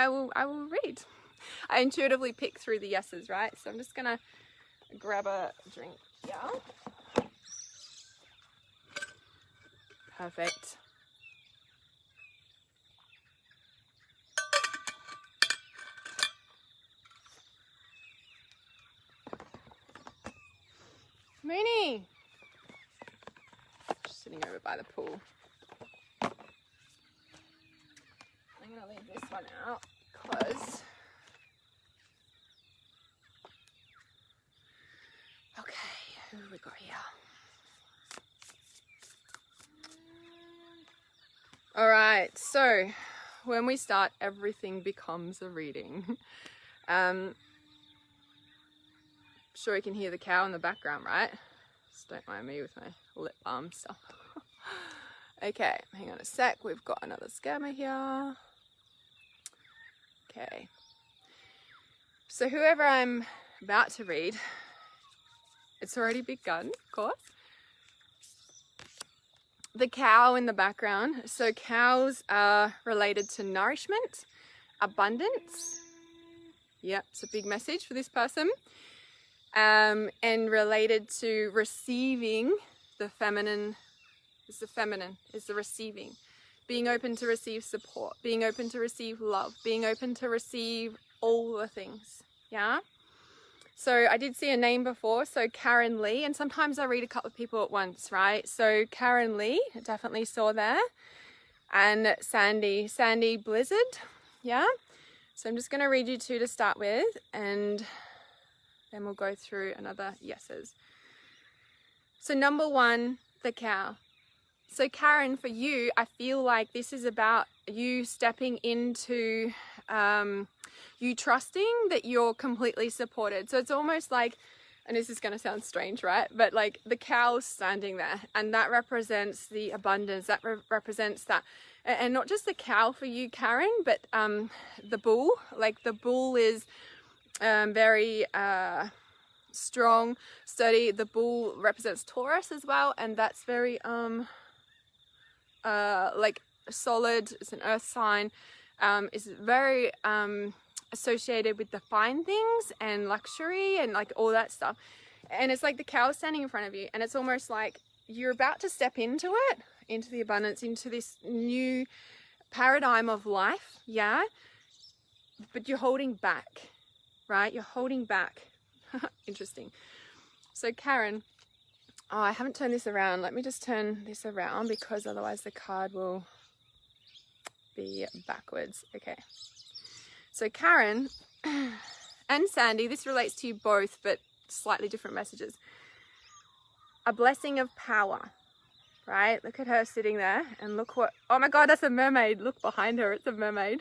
will read. I intuitively pick through the yeses, right? So I'm just gonna grab a drink. Yeah. Perfect. Mooney. Just sitting over by the pool. I'm gonna leave this one out because okay, who have we got here? All right, so when we start, everything becomes a reading. Sure you can hear the cow in the background, right? Just don't mind me with my lip balm stuff. Okay, hang on a sec. We've got another scammer here. Okay. So whoever I'm about to read, it's already begun, of course. The cow in the background. So cows are related to nourishment, abundance. Yep, it's a big message for this person. And related to receiving the feminine. It's the feminine, it's the receiving. Being open to receive support, being open to receive love, being open to receive all the things, yeah? So I did see a name before, so Karen Lee, and sometimes I read a couple of people at once, right? So Karen Lee, I definitely saw there, and Sandy Blizzard, yeah? So I'm just gonna read you two to start with, and then we'll go through another yeses. So number one, the cow. So Karen, for you, I feel like this is about you stepping into, you trusting that you're completely supported. So it's almost like, and this is going to sound strange, right? But like the cow's standing there, and that represents the abundance, that represents that. And not just the cow for you, Karen, but the bull. Like the bull is very strong, sturdy. The bull represents Taurus as well, and that's very like solid. It's an earth sign. Is very associated with the fine things and luxury and like all that stuff. And it's like the cow standing in front of you, and it's almost like you're about to step into it, into the abundance, into this new paradigm of life, yeah? But you're holding back, right? You're holding back. Interesting. So Karen, oh, I haven't turned this around. Let me just turn this around because otherwise the card will be backwards. Okay. So Karen and Sandy, this relates to you both, but slightly different messages. A blessing of power, right? Look at her sitting there, and look what, oh my God, that's a mermaid. Look behind her, it's a mermaid.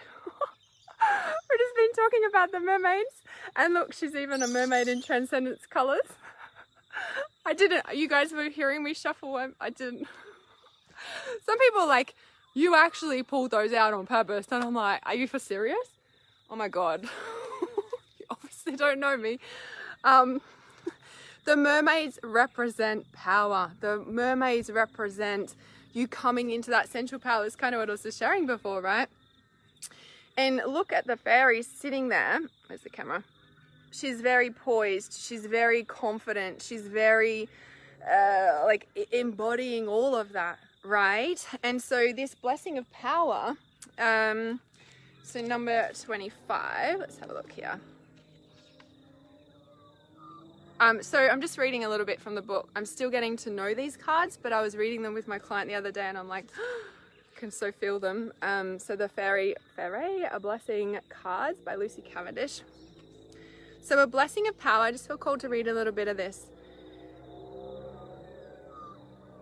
We've just been talking about the mermaids, and look, she's even a mermaid in Transcendence colors. I didn't, you guys were hearing me shuffle, I didn't. Some people are like, you actually pulled those out on purpose, and I'm like, are you for serious? Oh my God. You obviously don't know me. The mermaids represent power. The mermaids represent you coming into that central power. It's kind of what I was just sharing before, right? And look at the fairy sitting there. Where's the camera? She's very poised. She's very confident. She's very like embodying all of that, right? And so this blessing of power, so number 25, let's have a look here. So I'm just reading a little bit from the book. I'm still getting to know these cards, but I was reading them with my client the other day, and I'm like, can so feel them. So the Fairy A Blessing cards by Lucy Cavendish. So a blessing of power, I just feel called to read a little bit of this.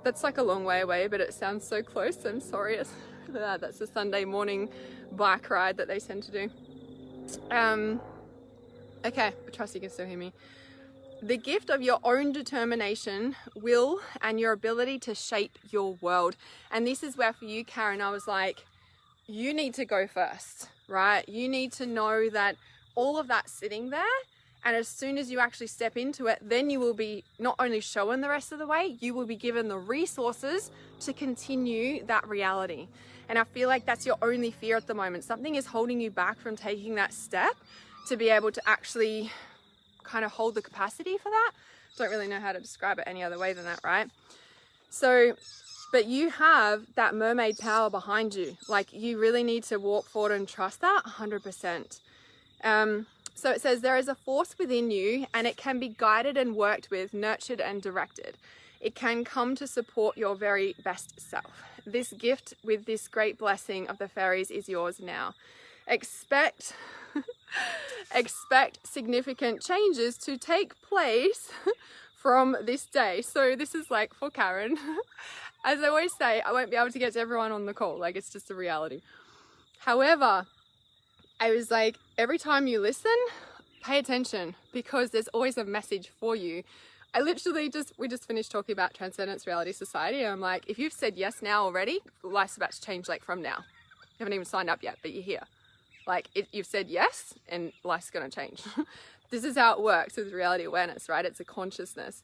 That's like a long way away, but it sounds so close. I'm sorry. That's a Sunday morning bike ride that they tend to do. Okay, I trust you can still hear me. The gift of your own determination, will, and your ability to shape your world. And this is where for you, Karen, I was like, you need to go first, right? You need to know that all of that's sitting there. And as soon as you actually step into it, then you will be not only shown the rest of the way, you will be given the resources to continue that reality. And I feel like that's your only fear at the moment. Something is holding you back from taking that step to be able to actually kind of hold the capacity for that. Don't really know how to describe it any other way than that, right? So, but you have that mermaid power behind you. Like, you really need to walk forward and trust that 100%. So it says, there is a force within you, and it can be guided and worked with, nurtured and directed. It can come to support your very best self. This gift with this great blessing of the fairies is yours now. Expect significant changes to take place from this day. So this is like for Karen. As I always say, I won't be able to get to everyone on the call. Like, it's just a reality. However, I was like, every time you listen, pay attention, because there's always a message for you. I literally we just finished talking about Transcendence Reality Society, and I'm like, if you've said yes now already, life's about to change like from now. You haven't even signed up yet, but you're here. Like, you've said yes, and life's gonna change. This is how it works with reality awareness, right? It's a consciousness.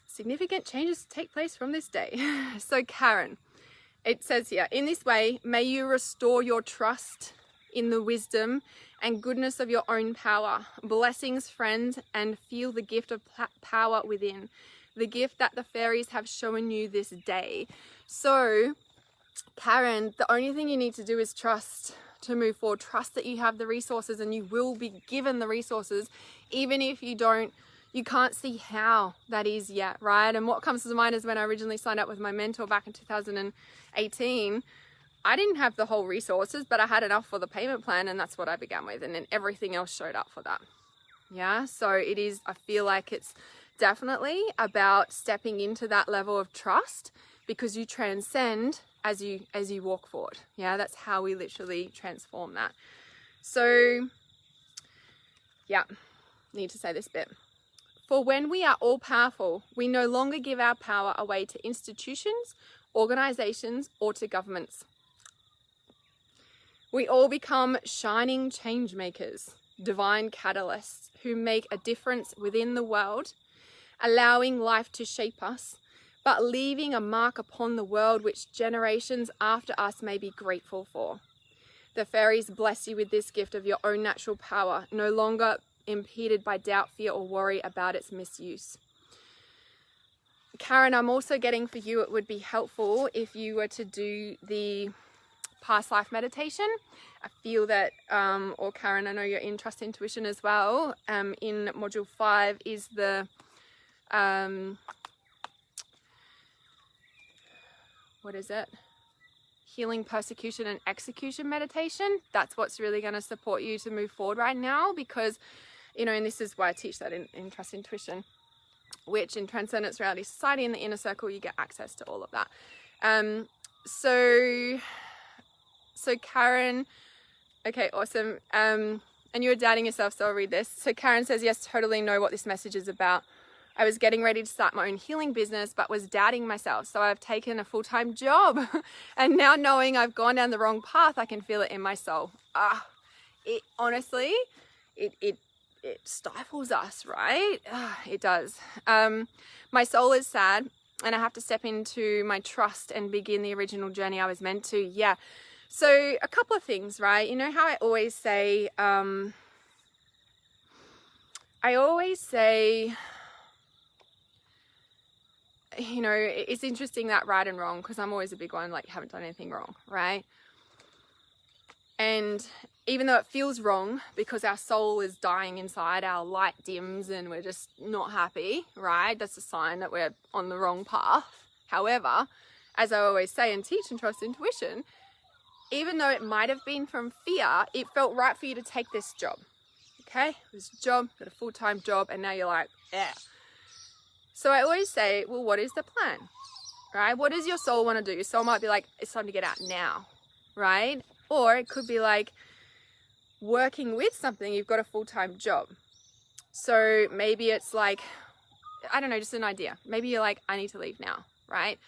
Significant changes take place from this day. So Karen, it says here, in this way, may you restore your trust in the wisdom and goodness of your own power. Blessings, friends, and feel the gift of power within. The gift that the fairies have shown you this day. So, Karen, the only thing you need to do is trust to move forward. Trust that you have the resources, and you will be given the resources, even if you can't see how that is yet, right? And what comes to mind is when I originally signed up with my mentor back in 2018, I didn't have the whole resources, but I had enough for the payment plan, and that's what I began with. And then everything else showed up for that. Yeah, so it is, I feel like it's definitely about stepping into that level of trust, because you transcend as you walk forward. Yeah, that's how we literally transform that. So yeah, need to say this bit. For when we are all powerful, we no longer give our power away to institutions, organizations, or to governments. We all become shining change makers, divine catalysts who make a difference within the world, allowing life to shape us, but leaving a mark upon the world which generations after us may be grateful for. The fairies bless you with this gift of your own natural power, no longer impeded by doubt, fear, or worry about its misuse. Karen, I'm also getting for you, it would be helpful if you were to do the past life meditation. I feel that, or Karen, I know you're in Trust Intuition as well. In module 5 is the, what is it? Healing, persecution, and execution meditation. That's what's really going to support you to move forward right now, because, you know, and this is why I teach that in Trust Intuition, which in Transcendence Reality Society in the inner circle, you get access to all of that. So Karen, okay, awesome. And you were doubting yourself, so I'll read this. So Karen says, yes, totally know what this message is about. I was getting ready to start my own healing business, but was doubting myself. So I've taken a full-time job, and now knowing I've gone down the wrong path, I can feel it in my soul. It honestly, it stifles us, right? It does. My soul is sad, and I have to step into my trust and begin the original journey I was meant to. Yeah. So a couple of things, right? You know how I always say, you know, it's interesting that right and wrong, because I'm always a big one, like, you haven't done anything wrong, right? And even though it feels wrong because our soul is dying inside, our light dims and we're just not happy, right? That's a sign that we're on the wrong path. However, as I always say and teach and trust intuition, even though it might have been from fear, it felt right for you to take this job. Okay, it was a job, got a full-time job, and now you're like, yeah. So I always say, well, what is the plan, right? What does your soul want to do? Your soul might be like, it's time to get out now, right? Or it could be like working with something, you've got a full-time job. So maybe it's like, I don't know, just an idea. Maybe you're like, I need to leave now, right?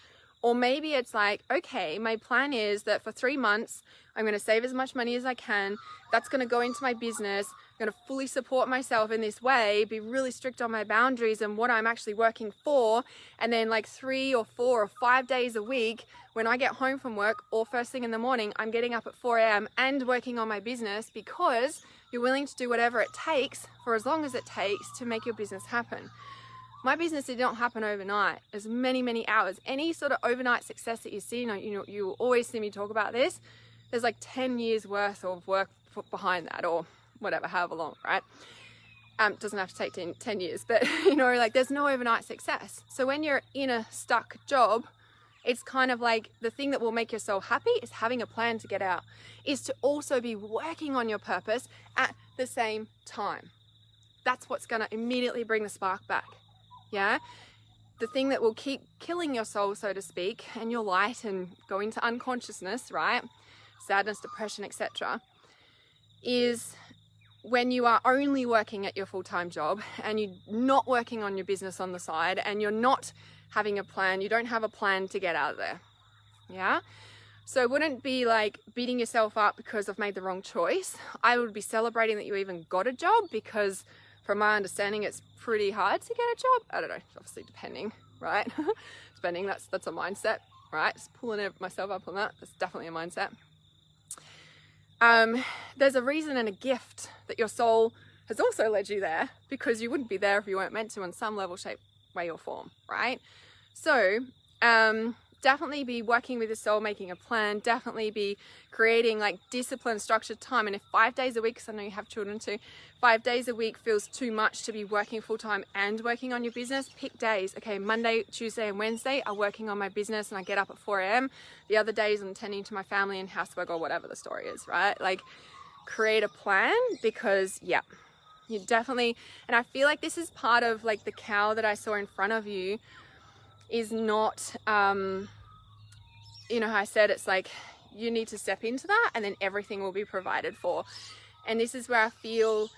Or maybe it's like, okay, my plan is that for 3 months, I'm going to save as much money as I can. That's going to go into my business. I'm going to fully support myself in this way, be really strict on my boundaries and what I'm actually working for. And then like 3 or 4 or 5 days a week, when I get home from work or first thing in the morning, I'm getting up at 4 a.m. and working on my business, because you're willing to do whatever it takes for as long as it takes to make your business happen. My business did not happen overnight. There's many hours. Any sort of overnight success that you see, you always see me talk about this. There's like 10 years worth of work behind that, or whatever, however long, right? Doesn't have to take 10 years, but like there's no overnight success. So when you're in a stuck job, it's kind of like the thing that will make your soul happy is having a plan to get out, is to also be working on your purpose at the same time. That's what's going to immediately bring the spark back. Yeah, the thing that will keep killing your soul, so to speak, and your light and go into unconsciousness, right? Sadness, depression, etc., is when you are only working at your full-time job and you're not working on your business on the side, and you're not having a plan. You don't have a plan to get out of there. Yeah. So it wouldn't be like beating yourself up because I've made the wrong choice. I would be celebrating that you even got a job, because from my understanding, it's pretty hard to get a job. I don't know, obviously depending, right? Depending, that's a mindset, right? Just pulling myself up on that. That's definitely a mindset. There's a reason and a gift that your soul has also led you there, because you wouldn't be there if you weren't meant to in some level, shape, way or form, right? So definitely be working with your soul, making a plan, definitely be creating like disciplined, structured time. And if 5 days a week, because I know you have children too, 5 days a week feels too much to be working full-time and working on your business, pick days. Okay, Monday, Tuesday and Wednesday are working on my business and I get up at 4 a.m. The other days I'm tending to my family and housework, or whatever the story is, right? Like create a plan, because yeah, you definitely, and I feel like this is part of like the cow that I saw in front of you is not, how I said, it's like you need to step into that and then everything will be provided for. And this is where I feel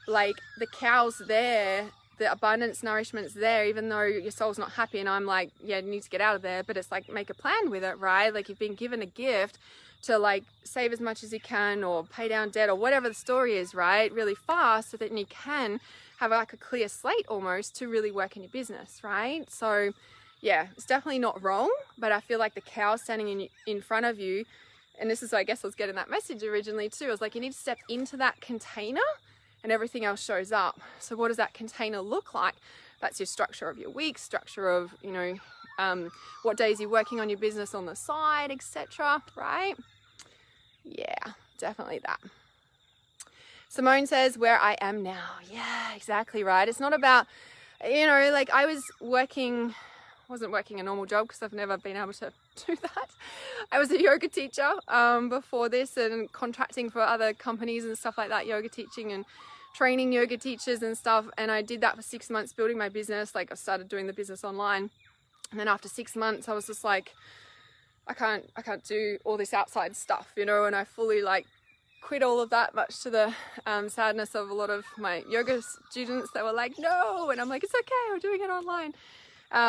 like the cow's there, the abundance, nourishment's there, even though your soul's not happy. And I'm like, yeah, you need to get out of there, but it's like, make a plan with it, right? Like you've been given a gift to like save as much as you can, or pay down debt, or whatever the story is, right? Really fast, so that you can have like a clear slate almost to really work in your business, right? So yeah, it's definitely not wrong, but I feel like the cow standing in front of you, and this is, I guess I was getting that message originally too, I was like, you need to step into that container and everything else shows up. So what does that container look like? That's your structure of your week, structure of, what days you're working on your business on the side, etc., right? Yeah, definitely that. Simone says, where I am now. Yeah, exactly right. It's not about, like I wasn't working a normal job because I've never been able to do that. I was a yoga teacher before this, and contracting for other companies and stuff like that, yoga teaching and training yoga teachers and stuff. And I did that for 6 months, building my business. Like I started doing the business online. And then after 6 months, I was just like, I can't do all this outside stuff, and I fully like quit all of that, much to the sadness of a lot of my yoga students. They were like, no, and I'm like, it's okay, we're doing it online.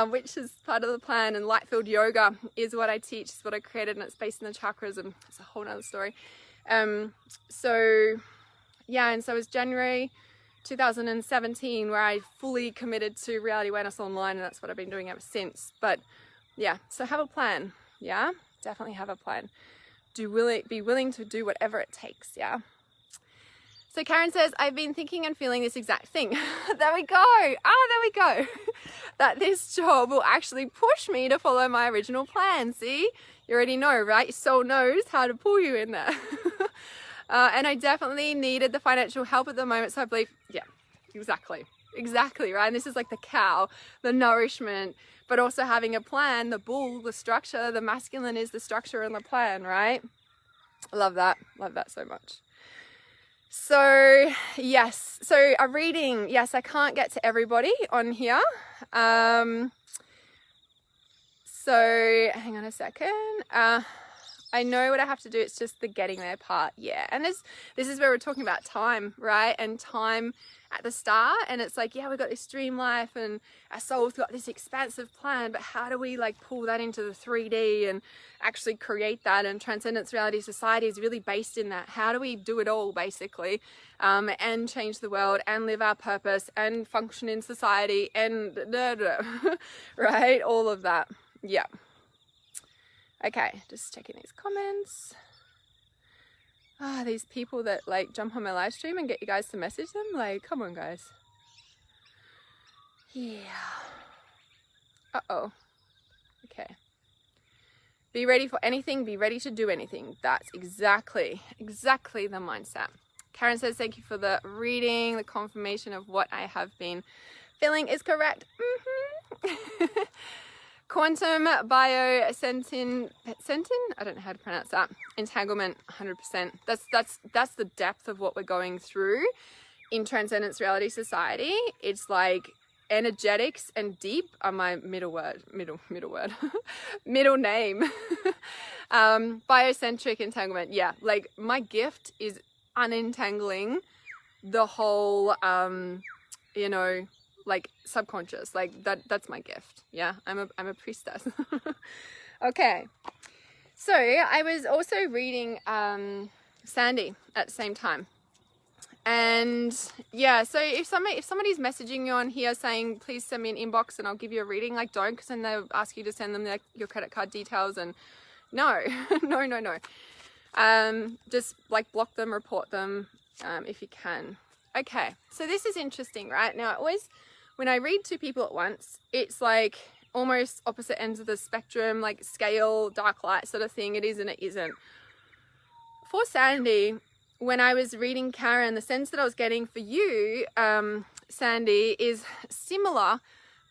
Which is part of the plan. And light field yoga is what I teach, it's what I created, and it's based in the chakras, and it's a whole nother story. So yeah, and so it was January 2017 where I fully committed to Reality Awareness Online, and that's what I've been doing ever since. But yeah, so have a plan. Yeah, definitely have a plan. Be willing to do whatever it takes. Yeah. So Karen says, I've been thinking and feeling this exact thing. There we go. There we go. That this job will actually push me to follow my original plan. See, you already know, right? Your soul knows how to pull you in there. And I definitely needed the financial help at the moment. So I believe, yeah, exactly. Exactly, right? And this is like the cow, the nourishment, but also having a plan, the bull, the structure, the masculine is the structure and the plan, right? I love that so much. So yes, so a reading, yes, I can't get to everybody on here. So hang on a second. I know what I have to do. It's just the getting there part. Yeah. And this is where we're talking about time, right? And time at the start. And it's like, yeah, we've got this dream life and our soul's got this expansive plan, but how do we like pull that into the 3D and actually create that? And Transcendence Reality Society is really based in that. How do we do it all basically, and change the world and live our purpose and function in society and right? All of that. Yeah. Okay, just checking these comments. These people that like jump on my live stream and get you guys to message them, like, come on guys. Yeah. Uh-oh. Okay. Be ready for anything, be ready to do anything. That's exactly the mindset. Karen says, thank you for the reading. The confirmation of what I have been feeling is correct. Quantum biosentin, I don't know how to pronounce that. Entanglement, 100%. That's the depth of what we're going through in Transcendence Reality Society. It's like energetics and deep are my middle name. Biocentric entanglement. Yeah, like my gift is unentangling the whole, you know, like subconscious, like that's my gift. Yeah, I'm a priestess. Okay, so I was also reading Sandy at the same time, and yeah, so if somebody's messaging you on here saying please send me an inbox and I'll give you a reading, like don't, because then they'll ask you to send them like your credit card details, and no. Just like block them, report them if you can. Okay, so this is interesting, right? Now when I read two people at once, it's like almost opposite ends of the spectrum, like scale, dark light sort of thing. It is and it isn't. For Sandy, when I was reading Karen, the sense that I was getting for you, Sandy, is similar,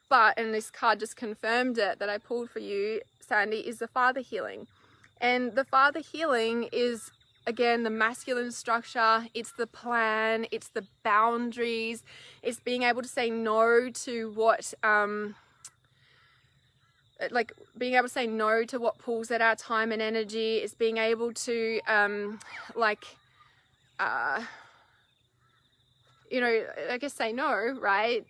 but, and this card just confirmed it, that I pulled for you, Sandy, is the father healing. And the father healing is, again, the masculine structure, it's the plan, it's the boundaries, it's being able to say no to what, like being able to say no to what pulls at our time and energy. It's being able to, you know, I guess say no, right?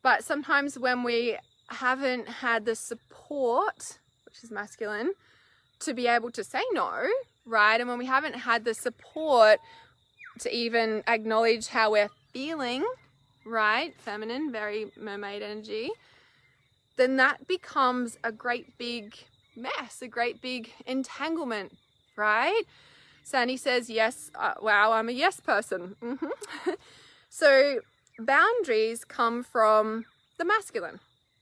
But sometimes when we haven't had the support, which is masculine, to be able to say no, right? And when we haven't had the support to even acknowledge how we're feeling, right? Feminine, very mermaid energy, then that becomes a great big mess, a great big entanglement, right? Sandy says, yes, wow, I'm a yes person. So boundaries come from the masculine,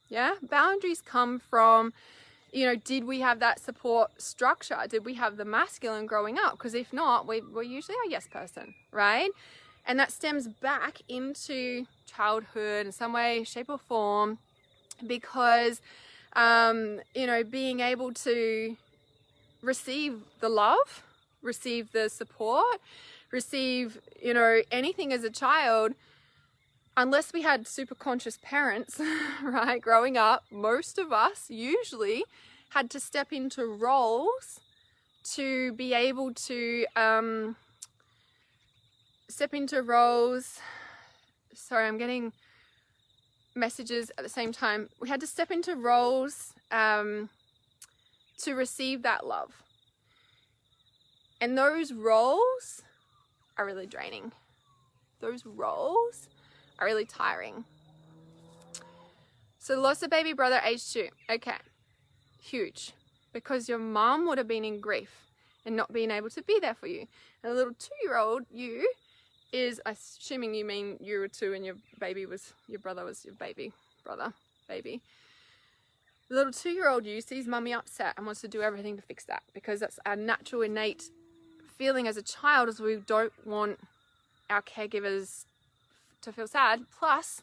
yeah? Boundaries come from, you know, did we have that support structure? Did we have the masculine growing up? Because if not, we're usually a yes person, right? And that stems back into childhood in some way, shape or form, because, you know, being able to receive the love, receive the support, receive, you know, anything as a child, unless we had super conscious parents, right, growing up, most of us usually had to step into roles to be able to step into roles. Sorry, I'm getting messages at the same time. We had to step into roles to receive that love. And those roles are really draining. Those roles are really tiring. So lost a baby brother age 2. Okay, huge. Because your mom would have been in grief and not being able to be there for you. And a little 2-year-old you is, assuming you mean you were 2 and your brother was your baby. The little 2-year-old you sees mummy upset and wants to do everything to fix that, because that's our natural innate feeling as a child, is we don't want our caregivers to feel sad. Plus,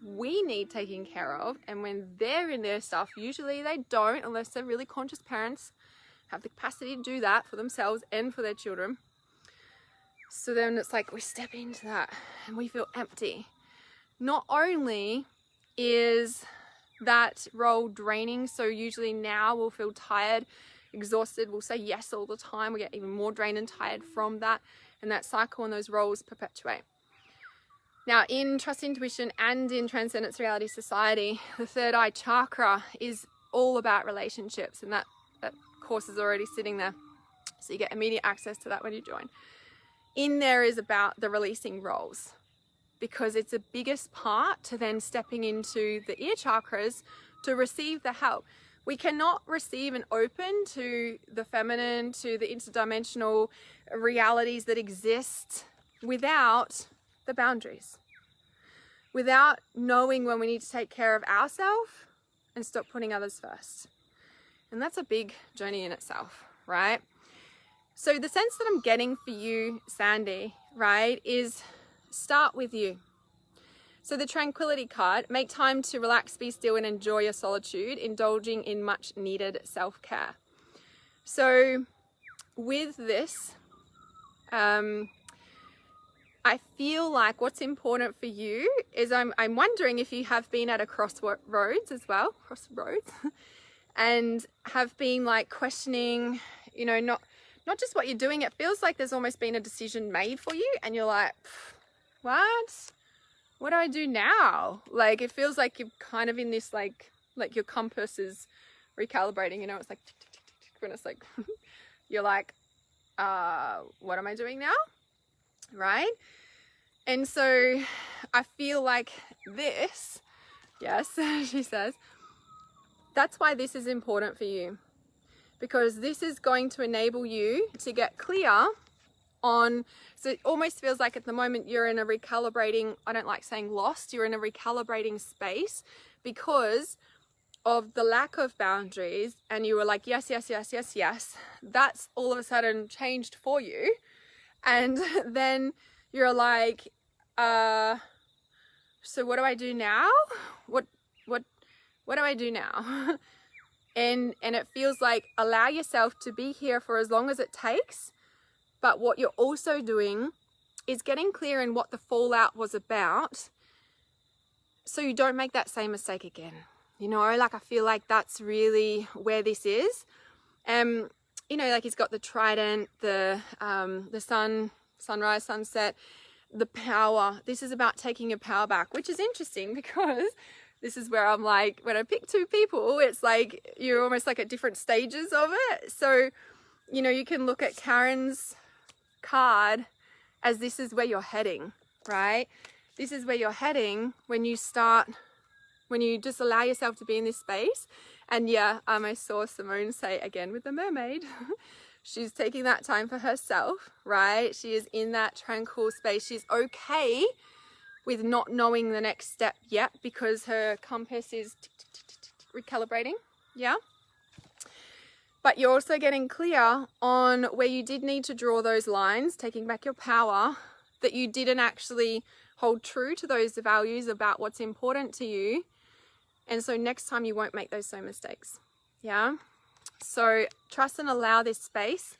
we need taking care of, and when they're in their stuff, usually they don't, unless they're really conscious parents, have the capacity to do that for themselves and for their children. So then it's like we step into that and we feel empty. Not only is that role draining, so usually now we'll feel tired, exhausted, we'll say yes all the time, we get even more drained and tired from that, and that cycle and those roles perpetuate. Now in Trust Intuition and in Transcendence Reality Society, the third eye chakra is all about relationships, and that course is already sitting there, so you get immediate access to that when you join. In there is about the releasing roles, because it's the biggest part to then stepping into the ear chakras to receive the help. We cannot receive and open to the feminine, to the interdimensional realities that exist without the boundaries, without knowing when we need to take care of ourselves and stop putting others first. And that's a big journey in itself, right? So the sense that I'm getting for you, Sandy, right, is start with you. So the Tranquility card, make time to relax, be still, and enjoy your solitude, indulging in much needed self-care. So with this, I feel like what's important for you is I'm wondering if you have been at a crossroads as well, and have been like questioning, you know, not just what you're doing. It feels like there's almost been a decision made for you and you're like, what do I do now? Like, it feels like you're kind of in this, like your compass is recalibrating, you know, it's like, tick, tick, tick, tick, tick, when it's like, you're like, what am I doing now? Right? And so I feel like this, yes, she says, that's why this is important for you, because this is going to enable you to get clear on, so it almost feels like at the moment you're in a recalibrating, I don't like saying lost, you're in a recalibrating space because of the lack of boundaries, and you were like, yes, yes, yes, yes, yes. That's all of a sudden changed for you. And then you're like, so what do I do now? What do I do now? and it feels like allow yourself to be here for as long as it takes. But what you're also doing is getting clear in what the fallout was about, so you don't make that same mistake again. You know, like I feel like that's really where this is. You know, like he's got the trident, the sunrise, sunset, the power. This is about taking your power back, which is interesting because this is where I'm like, when I pick two people, it's like you're almost like at different stages of it. So, you know, you can look at Karen's card as this is where you're heading, right? This is where you're heading when you just allow yourself to be in this space. And yeah, I saw Simone say again with the mermaid, she's taking that time for herself, right? She is in that tranquil space. She's okay with not knowing the next step yet because her compass is recalibrating, yeah? But you're also getting clear on where you did need to draw those lines, taking back your power, that you didn't actually hold true to those values about what's important to you. And so next time you won't make those same mistakes, yeah? So trust and allow this space,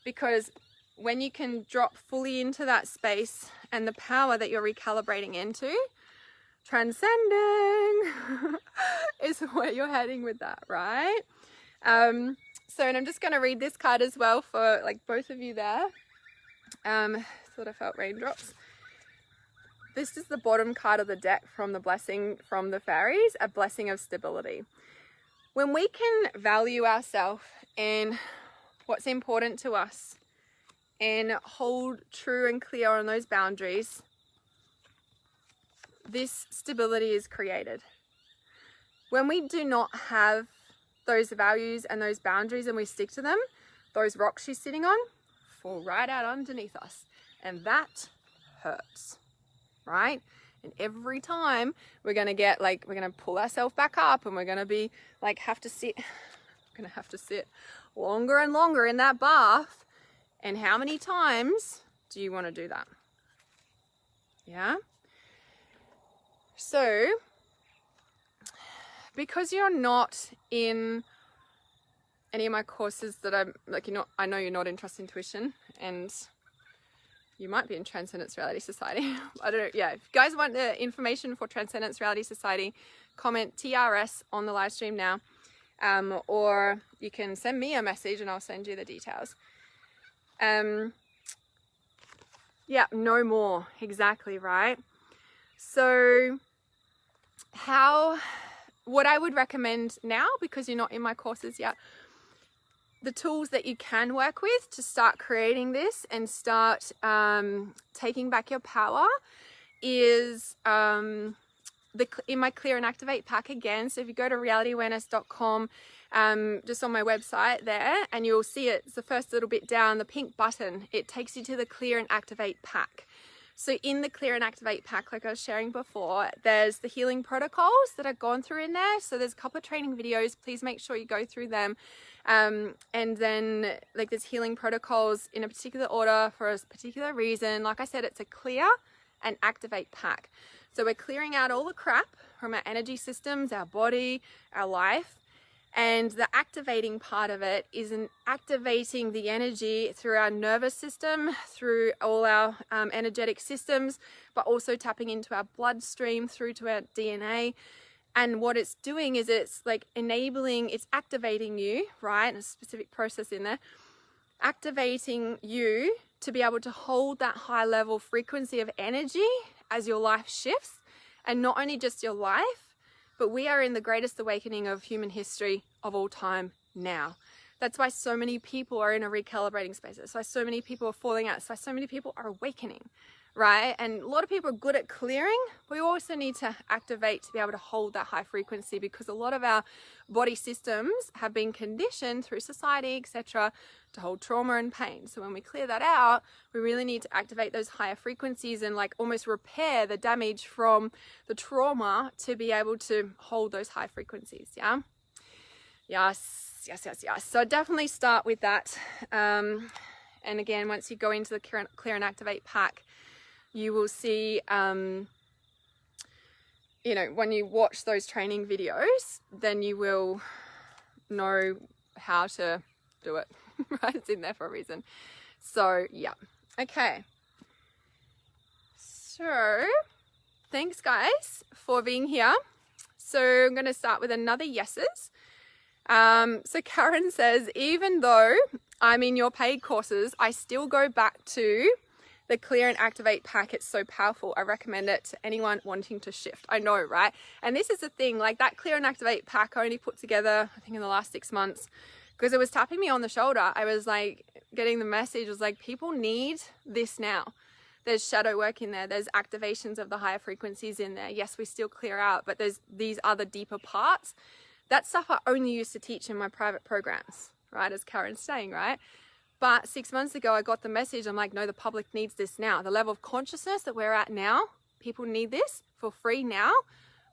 because when you can drop fully into that space and the power that you're recalibrating into, transcending is where you're heading with that, right? So, and I'm just going to read this card as well for like both of you there. Thought I felt raindrops. This is the bottom card of the deck from the blessing from the fairies, a blessing of stability. When we can value ourselves and what's important to us and hold true and clear on those boundaries, this stability is created. When we do not have those values and those boundaries and we stick to them, those rocks she's sitting on fall right out underneath us, and that hurts, right? And every time we're going to get like, we're going to pull ourselves back up and we're going to be like, have to sit longer and longer in that bath. And how many times do you want to do that? Yeah. So because you're not in any of my courses that I'm like, I know you're not in Trust Intuition, and you might be in Transcendence Reality Society. I don't know. Yeah, if you guys want the information for Transcendence Reality Society, comment TRS on the live stream now, or you can send me a message and I'll send you the details. Yeah, no more. Exactly, right? So what I would recommend now, because you're not in my courses yet, the tools that you can work with to start creating this and start taking back your power is in my Clear and Activate pack again. So if you go to realityawareness.com, just on my website there, and you'll see it's the first little bit down, the pink button. It takes you to the Clear and Activate pack. So in the Clear and Activate pack, like I was sharing before, there's the healing protocols that I've gone through in there. So there's a couple of training videos. Please make sure you go through them. And then like there's healing protocols in a particular order for a particular reason. Like I said, it's a Clear and Activate pack. So we're clearing out all the crap from our energy systems, our body, our life. And the activating part of it is in activating the energy through our nervous system, through all our energetic systems, but also tapping into our bloodstream through to our DNA. And what it's doing is it's like it's activating you, right? And a specific process in there, activating you to be able to hold that high level frequency of energy as your life shifts. And not only just your life, but we are in the greatest awakening of human history of all time now. That's why so many people are in a recalibrating space. That's why so many people are falling out. That's why so many people are awakening, right? And a lot of people are good at clearing. We also need to activate to be able to hold that high frequency, because a lot of our body systems have been conditioned through society, etc., to hold trauma and pain. So when we clear that out, we really need to activate those higher frequencies and like almost repair the damage from the trauma to be able to hold those high frequencies. Yeah. Yes. So definitely start with that. And again, once you go into the Clear and Activate pack, you will see, when you watch those training videos, then you will know how to do it, right? It's in there for a reason. So yeah. Okay. So thanks guys for being here. So I'm going to start with another yeses. So Karen says, even though I'm in your paid courses, I still go back to the Clear and Activate pack. It's so powerful. I recommend it to anyone wanting to shift. I know, right? And this is the thing, like that Clear and Activate pack I only put together, I think in the last 6 months, because it was tapping me on the shoulder. I was like getting the message, was like, people need this now. There's shadow work in there. There's activations of the higher frequencies in there. Yes, we still clear out, but there's these other deeper parts. That stuff I only used to teach in my private programs, right? As Karen's saying, right? But 6 months ago, I got the message. I'm like, no, the public needs this now. The level of consciousness that we're at now, people need this for free now.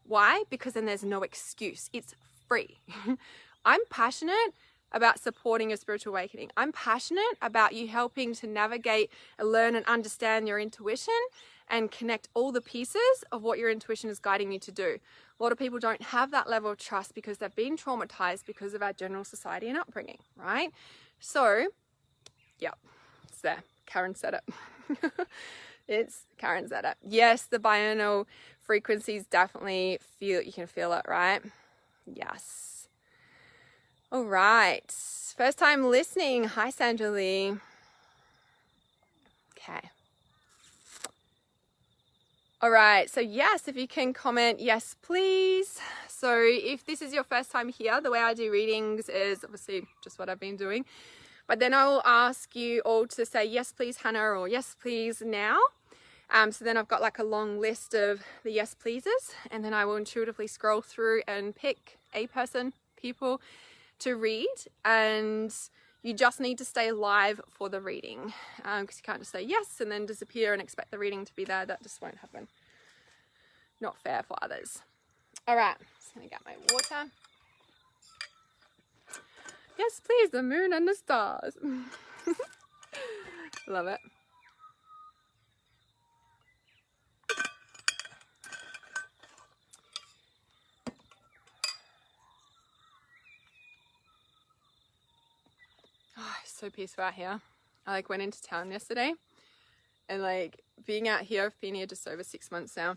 Why? Because then there's no excuse. It's free. I'm passionate about supporting your spiritual awakening. I'm passionate about you helping to navigate and learn and understand your intuition and connect all the pieces of what your intuition is guiding you to do. A lot of people don't have that level of trust because they've been traumatized because of our general society and upbringing, right? So, yeah, it's there. Karen said it. Karen said it. Yes, the binaural frequencies definitely you can feel it, right? Yes. All right. First time listening. Hi, Sandra Lee. Okay. All right. So yes, if you can comment, yes, please. So if this is your first time here, the way I do readings is obviously just what I've been doing. But then I will ask you all to say, yes, please, Hannah, or yes, please, now. So then I've got like a long list of the yes, pleases. And then I will intuitively scroll through and pick a person, people, to read, and you just need to stay live for the reading, because you can't just say yes and then disappear and expect the reading to be there. That just won't happen. Not fair for others. All right, just gonna get my water. Yes, please, the moon and the stars. Love it. so peaceful out here. I like went into town yesterday, and like being out here, I've been here just over 6 months now,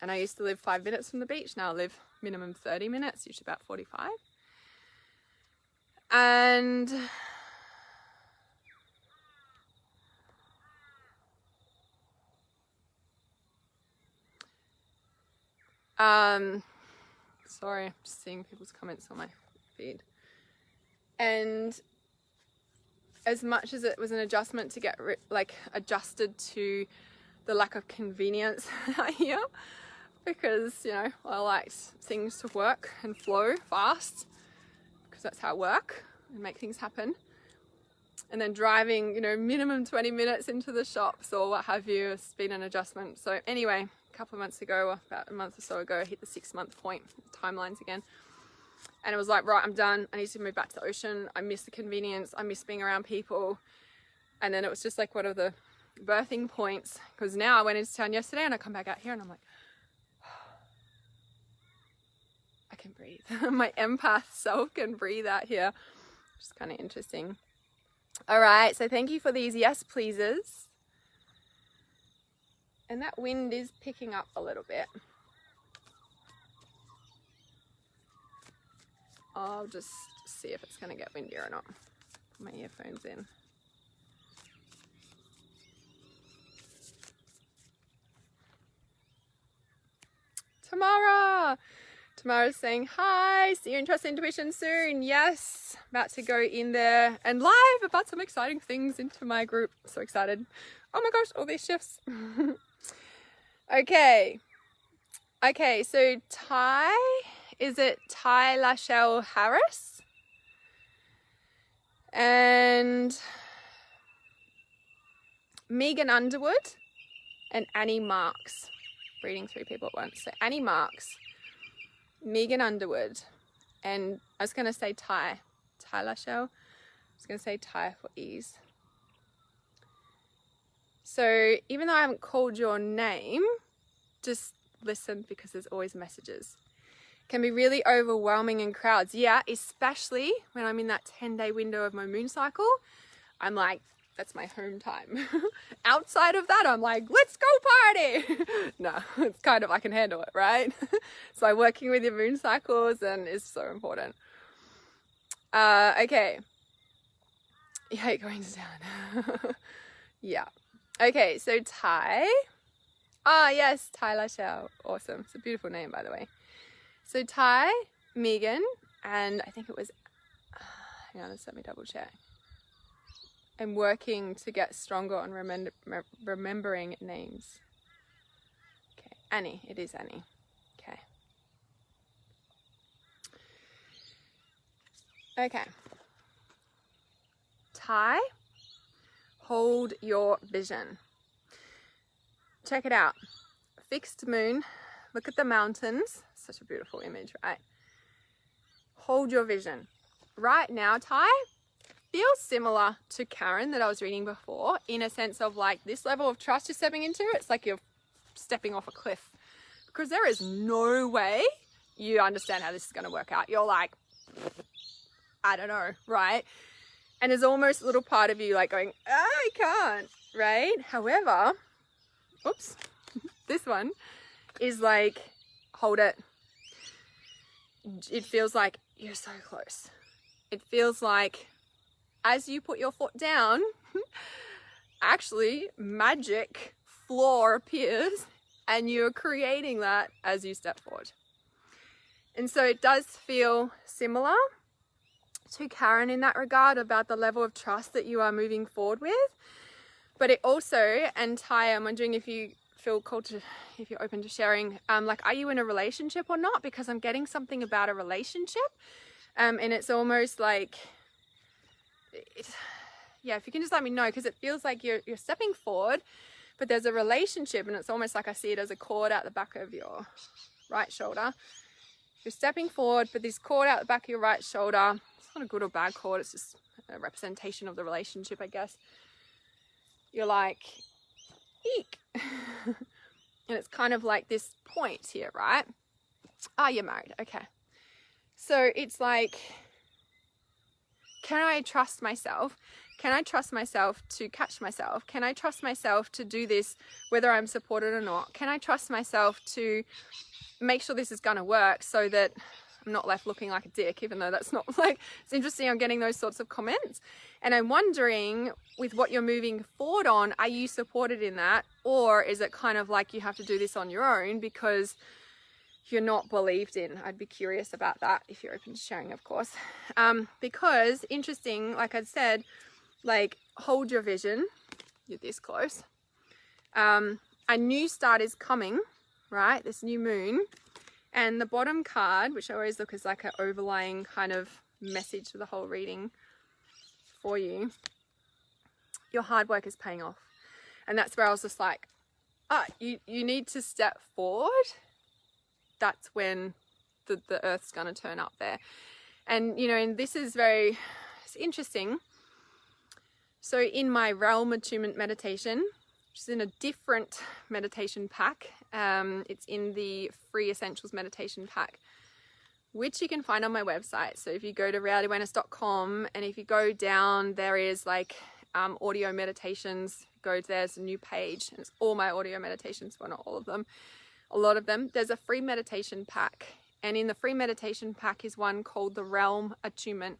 and I used to live 5 minutes from the beach. Now I live minimum 30 minutes, usually about 45. And sorry, I'm just seeing people's comments on my feed. And as much as it was an adjustment to get adjusted to the lack of convenience out here, because, you know, I like things to work and flow fast, because that's how I work and make things happen. And then driving, you know, minimum 20 minutes into the shops or what have you, it's been an adjustment. So anyway, a couple of months ago, or about a month or so ago, I hit the 6-month point, timelines again. And it was like, right, I'm done. I need to move back to the ocean. I miss the convenience. I miss being around people. And then it was just like one of the birthing points, because now I went into town yesterday and I come back out here and I'm like, I can breathe. My empath self can breathe out here, which is kind of interesting. All right, so thank you for these yes pleases. And that wind is picking up a little bit. I'll just see if it's going to get windy or not. Put my earphones in. Tamara's saying hi, see you in Trust Intuition soon. Yes, about to go in there and live about some exciting things into my group. So excited. Oh my gosh, all these shifts. Okay, so Ty, is it Ty Lachelle Harris? And Megan Underwood and Annie Marks. Reading 3 people at once. So Annie Marks, Megan Underwood, and I was going to say Ty Lachelle. I was going to say Ty for ease. So even though I haven't called your name, just listen, because there's always messages. It can be really overwhelming in crowds. Yeah, especially when I'm in that 10-day window of my moon cycle. I'm like, that's my home time. Outside of that, I'm like, let's go party. No, it's kind of, I can handle it, right? So working with your moon cycles and is so important. Okay. You hate going to town. Yeah. Okay, so Ty. Ah, yes, Ty Lachelle. Awesome. It's a beautiful name, by the way. So Ty, Megan, and I think it was, hang on, let me double check. I'm working to get stronger on remembering names. Okay, Annie. It is Annie. Okay. Okay. Ty, hold your vision. Check it out. Fixed moon. Look at the mountains. Such a beautiful image, right? Hold your vision. Right now, Ty, feels similar to Karen that I was reading before, in a sense of like this level of trust you're stepping into. It's like you're stepping off a cliff, because there is no way you understand how this is going to work out. You're like, I don't know, right? And there's almost a little part of you like going, I can't, right? However, oops, this one is like, hold it. It feels like you're so close. It feels like as you put your foot down, actually magic floor appears, and you're creating that as you step forward. And so it does feel similar to Karen in that regard, about the level of trust that you are moving forward with. But it also, and Ty, I'm wondering if you feel called to, if you're open to sharing, like, are you in a relationship or not? Because I'm getting something about a relationship, and it's almost like, yeah, if you can just let me know, because it feels like you're stepping forward, but there's a relationship, and it's almost like I see it as a cord out the back of your right shoulder. You're stepping forward, but this cord out the back of your right shoulder, it's not a good or bad cord, it's just a representation of the relationship, I guess. You're like, eek. And it's kind of like this point here, right? Ah, you're married, okay. So it's like, can I trust myself? Can I trust myself to catch myself? Can I trust myself to do this whether I'm supported or not? Can I trust myself to make sure this is going to work so that I'm not left looking like a dick, even though that's not like, it's interesting. I'm getting those sorts of comments, and I'm wondering, with what you're moving forward on, are you supported in that? Or is it kind of like you have to do this on your own because you're not believed in? I'd be curious about that if you're open to sharing, of course. Because interesting, like I said, like hold your vision. You're this close. A new start is coming, right? This new moon. And the bottom card, which I always look as like an overlying kind of message for the whole reading for you, your hard work is paying off. And that's where I was just like, oh, you need to step forward. That's when the earth's going to turn up there. And, you know, and this is it's interesting. So in my realm attunement meditation, which is in a different meditation pack, it's in the free essentials meditation pack, which you can find on my website. So if you go to realityawareness.com, and if you go down, there is like audio meditations. Go to, there's a new page, and it's all my audio meditations, well, not all of them, a lot of them. There's a free meditation pack, and in the free meditation pack is one called the Realm Attunement.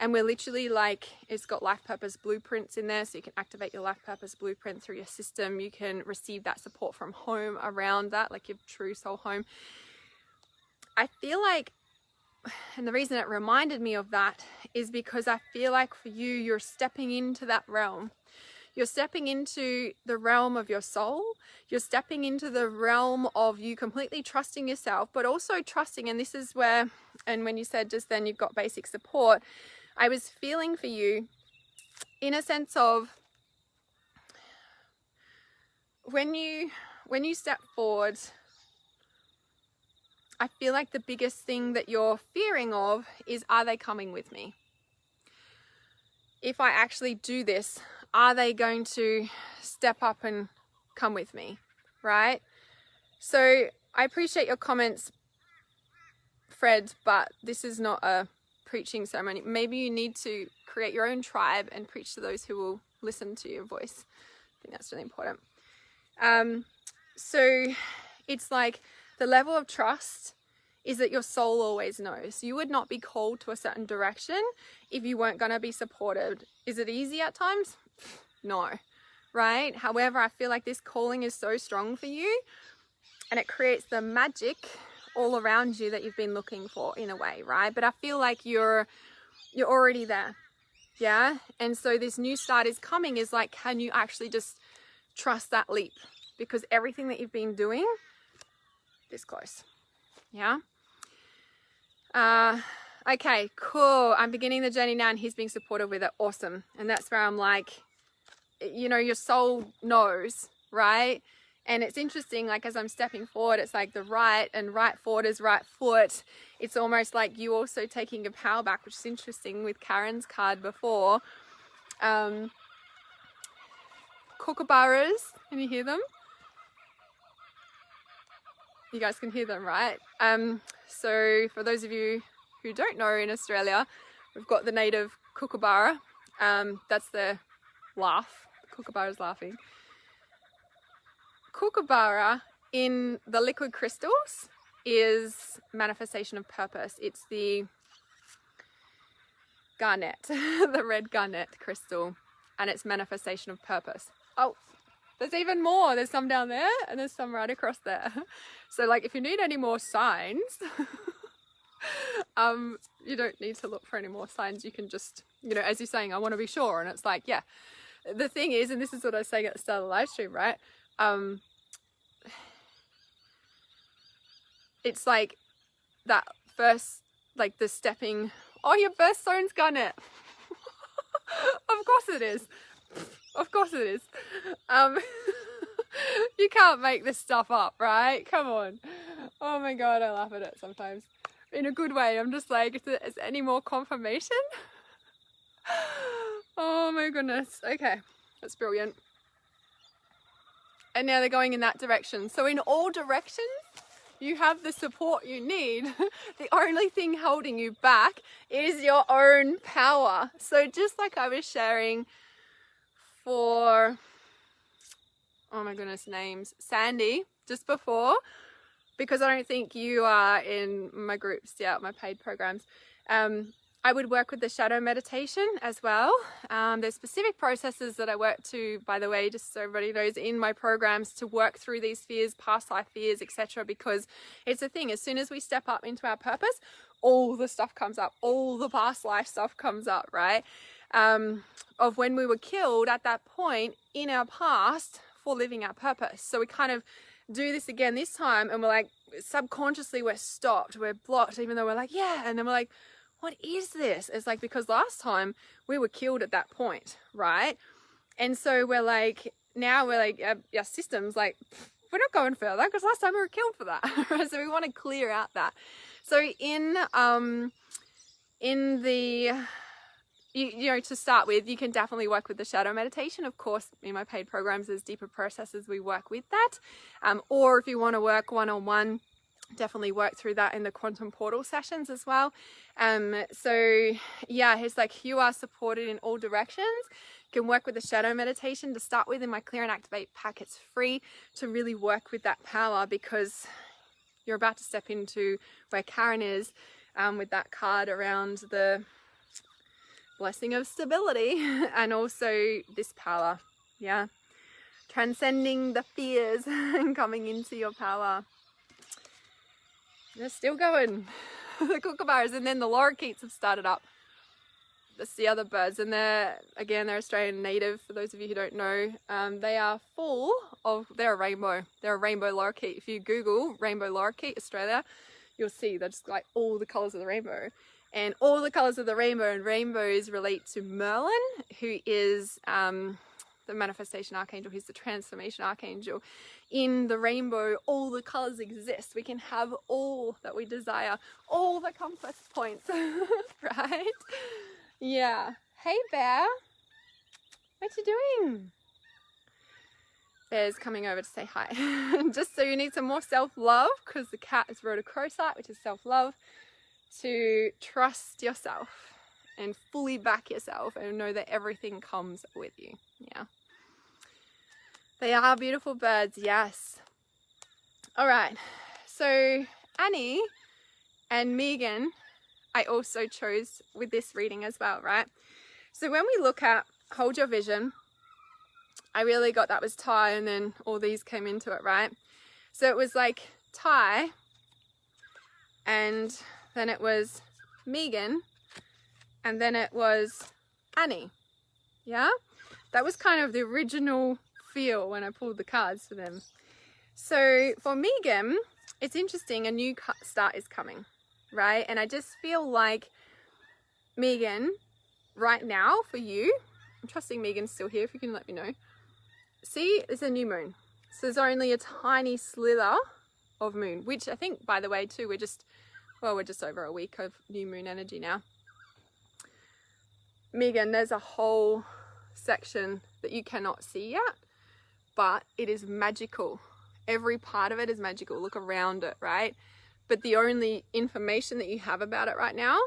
And we're literally like, it's got life purpose blueprints in there, so you can activate your life purpose blueprint through your system. You can receive that support from home around that, like your true soul home. I feel like, and the reason it reminded me of that is because I feel like for you, you're stepping into that realm. You're stepping into the realm of your soul. You're stepping into the realm of you completely trusting yourself, but also trusting, and this is where, and when you said just then you've got basic support, I was feeling for you in a sense of when you step forward, I feel like the biggest thing that you're fearing of is, are they coming with me? If I actually do this, are they going to step up and come with me, right? So I appreciate your comments, Fred, but this is not a preaching ceremony. Maybe you need to create your own tribe and preach to those who will listen to your voice. I think that's really important. So it's like the level of trust is that your soul always knows. You would not be called to a certain direction if you weren't going to be supported. Is it easy at times? No, right? However, I feel like this calling is so strong for you, and it creates the magic all around you that you've been looking for in a way, right? But I feel like you're already there, yeah? And so this new start is coming is like, can you actually just trust that leap? Because everything that you've been doing, this close, yeah? Okay, cool. I'm beginning the journey now, and he's being supportive with it. Awesome. And that's where I'm like, you know, your soul knows, right? And it's interesting, like as I'm stepping forward, it's like the right, and right forward is right foot. It's almost like you also taking your power back, which is interesting with Karen's card before. Kookaburras, can you hear them? You guys can hear them, right? So for those of you who don't know, in Australia, we've got the native kookaburra. That's the laugh. Kookaburra's laughing. Kookaburra in the liquid crystals is manifestation of purpose. It's the garnet, the red garnet crystal, and it's manifestation of purpose. Oh, there's even more. There's some down there, and there's some right across there. So like if you need any more signs, you don't need to look for any more signs. You can just, you know, as you're saying, I want to be sure. And it's like, yeah, the thing is, and this is what I was saying at the start of the live stream, right? It's like that first, like the stepping, oh, your birthstone's garnet. Of course it is. Of course it is. You can't make this stuff up, right? Come on. Oh my God, I laugh at it sometimes. In a good way. I'm just like, is there any more confirmation? Oh my goodness. Okay, that's brilliant. And now they're going in that direction. So in all directions, You have the support you need. The only thing holding you back is your own power. So just like I was sharing for, oh my goodness, names, Sandy, just before, because I don't think you are in my groups yet, my paid programs, I would work with the shadow meditation as well. There's specific processes that I work to, by the way, just so everybody knows, in my programs to work through these fears, past life fears, etc. Because it's a thing, as soon as we step up into our purpose, all the stuff comes up, all the past life stuff comes up, right? Of when we were killed at that point in our past for living our purpose. So we kind of do this again this time, and we're like, subconsciously we're stopped, we're blocked, even though we're like, yeah, and then we're like, what is this? It's like, because last time we were killed at that point, right? And so we're like, now we're like, our system's like, we're not going further because last time we were killed for that. So we want to clear out that. So in the, you know, to start with, you can definitely work with the shadow meditation. Of course, in my paid programs, there's deeper processes we work with that. Or if you want to work one-on-one, definitely work through that in the quantum portal sessions as well. So yeah, it's like you are supported in all directions. You can work with the shadow meditation to start with in my Clear and Activate pack. It's free to really work with that power, because you're about to step into where Karen is with that card around the blessing of stability and also this power. Yeah, transcending the fears and coming into your power. They're still going, the kookaburras, and then the lorikeets have started up. That's the other birds, and they're Australian native, for those of you who don't know. They are full of, they're a rainbow lorikeet. If you Google rainbow lorikeet Australia, you'll see they're just like all the colours of the rainbow. And all the colours of the rainbow, and rainbows relate to Merlin, who is the manifestation archangel. He's the transformation archangel. In the rainbow, all the colors exist. We can have all that we desire, all the compass points, right? Yeah. Hey, Bear. What you doing? Bear's coming over to say hi. Just so you need some more self-love, because the cat is rhodochrosite, which is self-love, to trust yourself and fully back yourself and know that everything comes with you. Yeah. They are beautiful birds, yes. All right, so Annie and Megan, I also chose with this reading as well, right? So when we look at Hold Your Vision, I really got that was Ty, and then all these came into it, right? So it was like Ty, and then it was Megan, and then it was Annie. Yeah? That was kind of the original feel when I pulled the cards for them. So for Megan, it's interesting, a new start is coming, right? And I just feel like Megan, right now for you, I'm trusting Megan's still here, if you can let me know. See, it's a new moon. So there's only a tiny slither of moon, which I think, by the way, too, we're just over a week of new moon energy now. Megan, there's a whole section that you cannot see yet, but it is magical. Every part of it is magical. Look around it, right? But the only information that you have about it right now,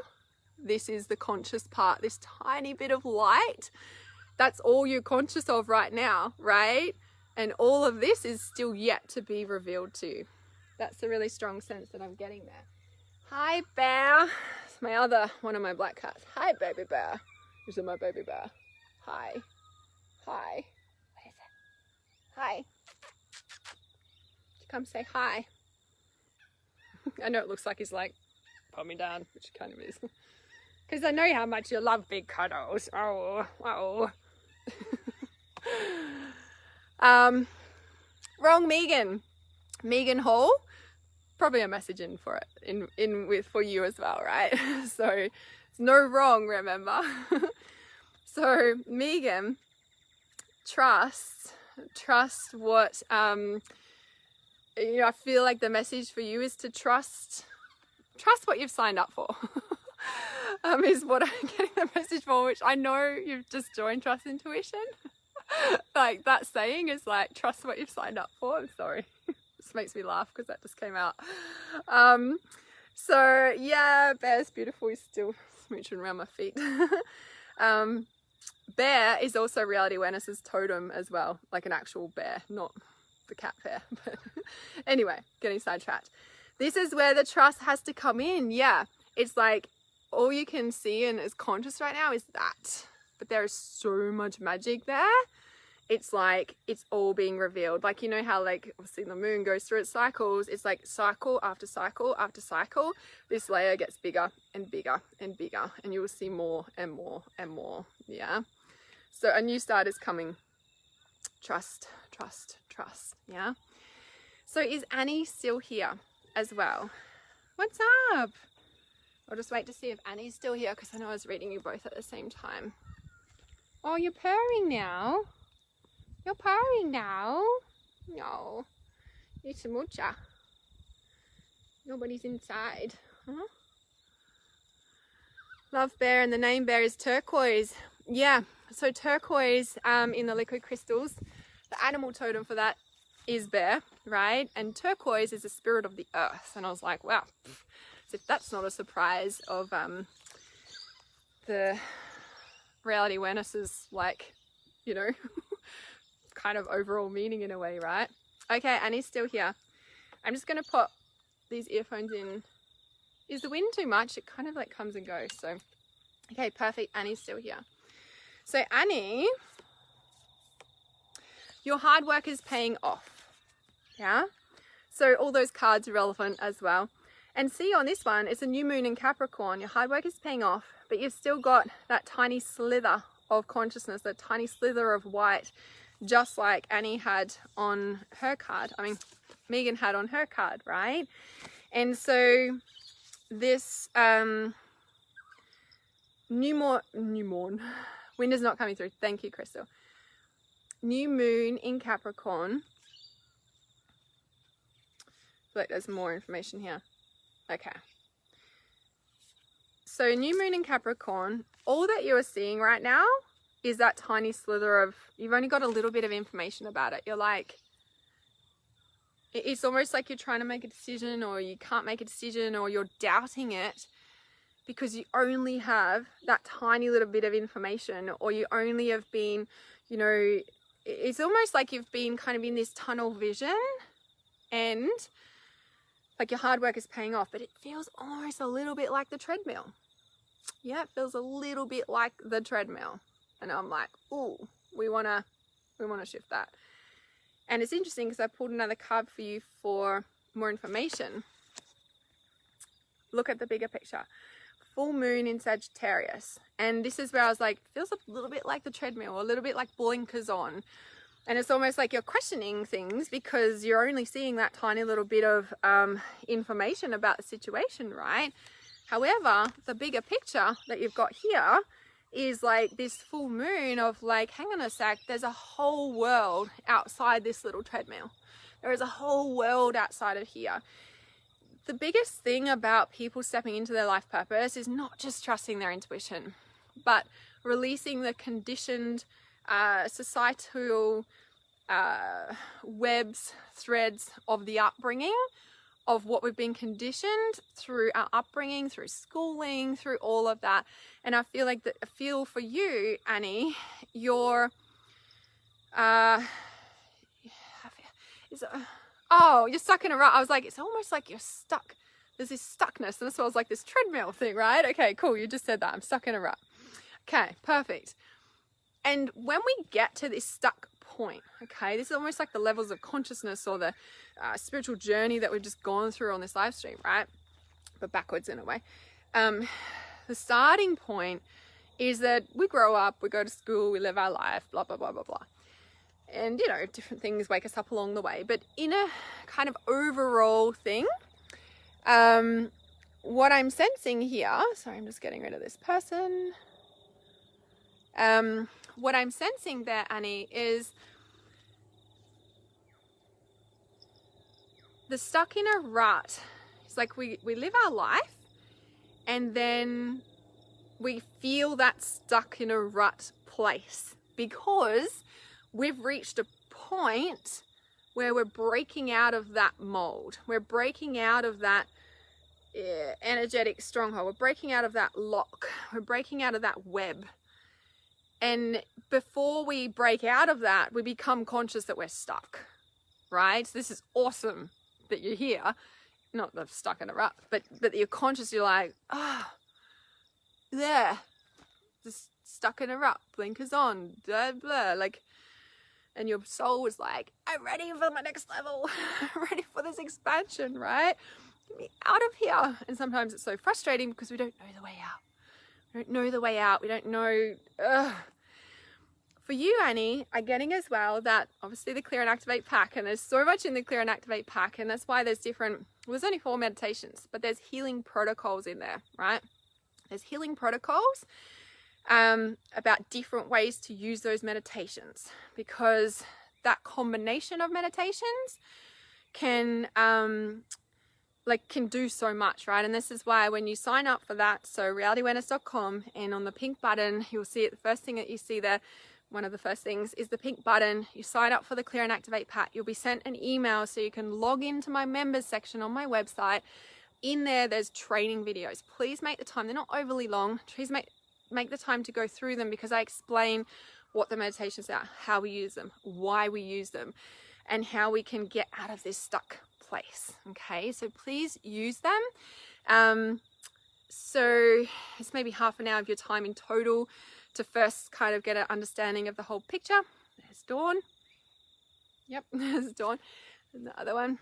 this is the conscious part, this tiny bit of light. That's all you're conscious of right now, right? And all of this is still yet to be revealed to you. That's a really strong sense that I'm getting there. Hi, Bear. It's my other, one of my black cats. Hi, baby bear. This is my baby bear. Hi. Hi. What is it? Hi. Come say hi. I know it looks like he's like, put me down, which kind of is. Because I know how much you love big cuddles. Oh, oh. Wrong Megan. Megan Hall. Probably a message in for it, in with for you as well, right? So it's no wrong, remember? So Megan, trust what you know, I feel like the message for you is to trust what you've signed up for. Is what I'm getting the message for, which I know you've just joined Trust Intuition. Like that saying is like, trust what you've signed up for. I'm sorry. This makes me laugh because that just came out. So yeah, Bear's beautiful. He's still smooching around my feet. Bear is also reality awareness's totem as well, like an actual bear, not the cat bear. But anyway, getting sidetracked. This is where the trust has to come in. Yeah, it's like all you can see and is conscious right now is that, but there is so much magic there. It's like it's all being revealed. Like, you know how like obviously the moon goes through its cycles. It's like cycle after cycle after cycle. This layer gets bigger and bigger and bigger, and you will see more and more and more. Yeah. So a new start is coming. Trust, trust, trust. Yeah. So is Annie still here as well? What's up? I'll just wait to see if Annie's still here because I know I was reading you both at the same time. Oh, you're purring now. You're purring now. No. It's a mucha. Nobody's inside. Huh? Love Bear, and the name Bear is turquoise. Yeah, so turquoise in the liquid crystals, the animal totem for that is bear, right? And turquoise is the spirit of the earth. And I was like, wow, as if that's not a surprise of the reality awareness is like, you know, kind of overall meaning in a way, right? Okay, Annie's still here. I'm just going to put these earphones in. Is the wind too much? It kind of like comes and goes. So, okay, perfect. Annie's still here. So Annie, your hard work is paying off. Yeah. So all those cards are relevant as well. And see on this one, it's a new moon in Capricorn. Your hard work is paying off, but you've still got that tiny slither of consciousness, that tiny slither of white, just like Annie had on her card. I mean, Megan had on her card, right? And so this new moon, wind is not coming through. Thank you, Crystal. New moon in Capricorn. I feel like there's more information here. Okay. So new moon in Capricorn, all that you are seeing right now is that tiny slither of, you've only got a little bit of information about it. You're like, it's almost like you're trying to make a decision, or you can't make a decision, or you're doubting it because you only have that tiny little bit of information, or you only have been, you know, it's almost like you've been kind of in this tunnel vision, and like your hard work is paying off, but it feels almost a little bit like the treadmill. Yeah, it feels a little bit like the treadmill. And I'm like, ooh, we wanna shift that. And it's interesting because I pulled another card for you for more information. Look at the bigger picture. Full moon in Sagittarius. And this is where I was like, feels a little bit like the treadmill, a little bit like blinkers on. And it's almost like you're questioning things because you're only seeing that tiny little bit of information about the situation, right? However, the bigger picture that you've got here is like this full moon of like, hang on a sec, there's a whole world outside this little treadmill. There is a whole world outside of here. The biggest thing about people stepping into their life purpose is not just trusting their intuition, but releasing the conditioned societal webs, threads of the upbringing, of what we've been conditioned through our upbringing, through schooling, through all of that. And I feel like I feel for you, Annie, you're you're stuck in a rut. I was like, it's almost like you're stuck. There's this stuckness, and that's why I was like, this treadmill thing, right? Okay, cool, you just said that. I'm stuck in a rut. Okay, perfect. And when we get to this stuck point, okay, this is almost like the levels of consciousness or the spiritual journey that we've just gone through on this live stream, right? But backwards in a way. The starting point is that we grow up, we go to school, we live our life, blah, blah, blah, blah, blah. And, you know, different things wake us up along the way. But in a kind of overall thing, what I'm sensing here, sorry, I'm just getting rid of this person. What I'm sensing there, Annie, is the stuck in a rut. It's like we live our life and then we feel that stuck in a rut place because we've reached a point where we're breaking out of that mold. We're breaking out of that energetic stronghold. We're breaking out of that lock. We're breaking out of that web. And before we break out of that, we become conscious that we're stuck, right? So this is awesome that you're here. Not that I'm stuck in a rut, but that you're conscious. You're like, there, just stuck in a rut, blinkers on, blah, blah, like, and your soul was like, I'm ready for my next level. I'm ready for this expansion, right? Get me out of here. And sometimes it's so frustrating because we don't know the way out. We don't know the way out. We don't know. For you, Annie, I'm getting as well that obviously the Clear and Activate pack, and there's so much in the Clear and Activate pack, and that's why there's different, well, there's only 4 meditations, but there's healing protocols in there, right? There's healing protocols about different ways to use those meditations, because that combination of meditations can do so much, right? And this is why when you sign up for that, so realityawareness.com, and on the pink button, you'll see it, the first thing that you see there, one of the first things is the pink button. You sign up for the Clear and Activate pack. You'll be sent an email so you can log into my members section on my website. In there, there's training videos. Please make the time. They're not overly long. Please make the time to go through them, because I explain what the meditations are, how we use them, why we use them, and how we can get out of this stuck place. Okay, so please use them. So it's maybe half an hour of your time in total to first kind of get an understanding of the whole picture. There's Dawn. Yep, there's Dawn. And the other one.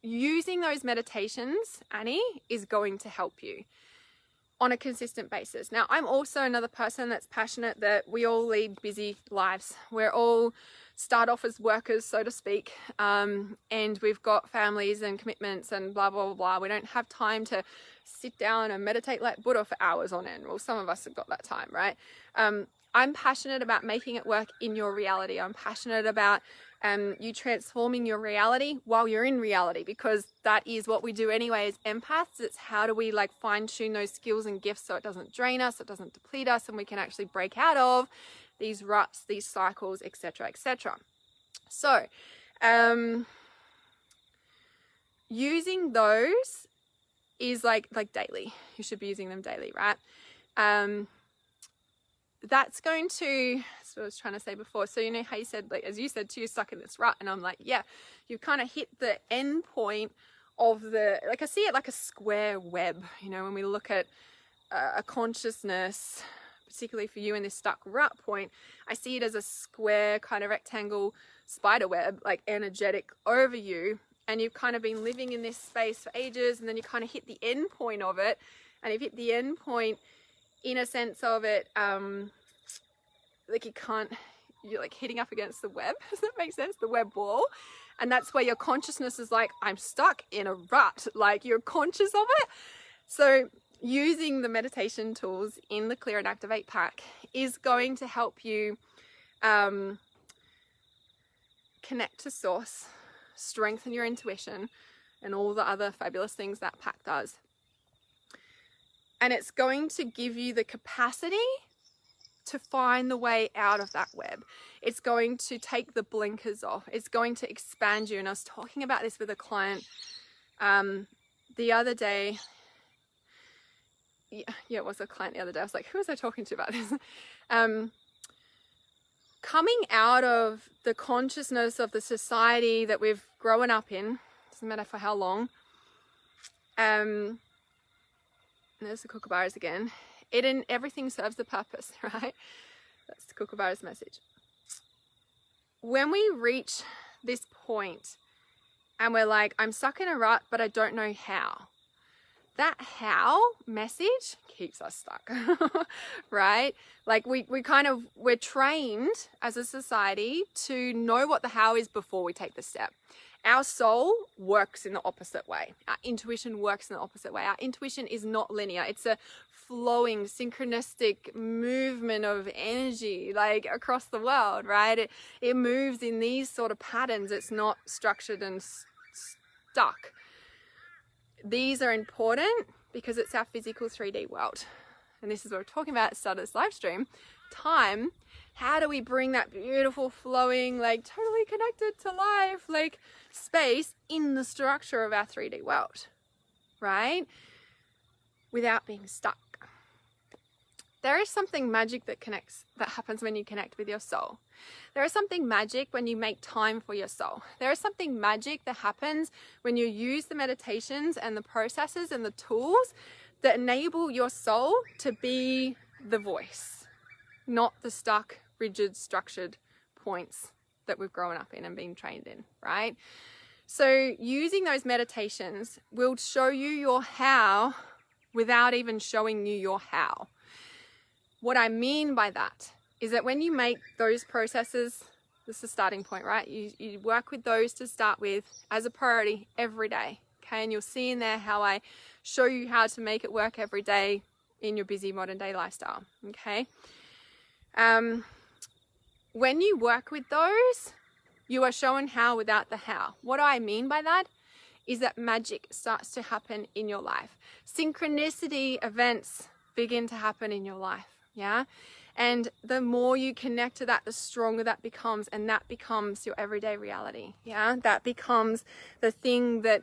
Using those meditations, Annie, is going to help you on a consistent basis. Now, I'm also another person that's passionate that we all lead busy lives. We're all start off as workers, so to speak, and we've got families and commitments and blah, blah, blah, blah. We don't have time to sit down and meditate like Buddha for hours on end. Well, some of us have got that time, right? I'm passionate about making it work in your reality. I'm passionate about you transforming your reality while you're in reality, because that is what we do anyway as empaths. It's how do we like fine tune those skills and gifts so it doesn't drain us, it doesn't deplete us, and we can actually break out of these ruts, these cycles, etc., etc. So, using those is like daily. You should be using them daily, right? That's going to, that's what I was trying to say before. So you know how you said, like, as you said too, you're stuck in this rut, and I'm like, yeah, you kind of hit the end point of the, like, I see it like a square web, you know, when we look at a consciousness, particularly for you in this stuck rut point, I see it as a square kind of rectangle spider web, like energetic over you, and you've kind of been living in this space for ages, and then you kind of hit the end point of it, and you've hit the end point in a sense of it, like you're like hitting up against the web, does that make sense? The web wall. And that's where your consciousness is like, I'm stuck in a rut, like you're conscious of it. So using the meditation tools in the Clear and Activate pack is going to help you connect to source, strengthen your intuition, and all the other fabulous things that pack does. And it's going to give you the capacity to find the way out of that web. It's going to take the blinkers off. It's going to expand you. And I was talking about this with a client the other day. Yeah, it was a client the other day. I was like, who was I talking to about this? Coming out of the consciousness of the society that we've grown up in, doesn't matter for how long, there's the kookaburras again. Everything serves the purpose, right? That's the kookaburra's message. When we reach this point and we're like, I'm stuck in a rut, but I don't know how. That how message keeps us stuck, right? Like we're trained as a society to know what the how is before we take the step. Our soul works in the opposite way. Our intuition works in the opposite way. Our intuition is not linear. It's a flowing, synchronistic movement of energy, like across the world, right? It moves in these sort of patterns. It's not structured and stuck. These are important because it's our physical 3D world. And this is what we're talking about at the start of this live stream, time, how do we bring that beautiful flowing, like totally connected to life, like space in the structure of our 3D world, right? Without being stuck. There is something magic that happens when you connect with your soul. There is something magic when you make time for your soul. There is something magic that happens when you use the meditations and the processes and the tools that enable your soul to be the voice, not the stuck, rigid, structured points that we've grown up in and been trained in, right? So using those meditations will show you your how without even showing you your how. What I mean by that is that when you make those processes, this is the starting point, right? You work with those to start with as a priority every day, okay? And you'll see in there how I show you how to make it work every day in your busy modern day lifestyle, okay? When you work with those, you are shown how without the how. What I mean by that is that magic starts to happen in your life. Synchronicity events begin to happen in your life, yeah? And the more you connect to that, the stronger that becomes, and that becomes your everyday reality, yeah? That becomes the thing that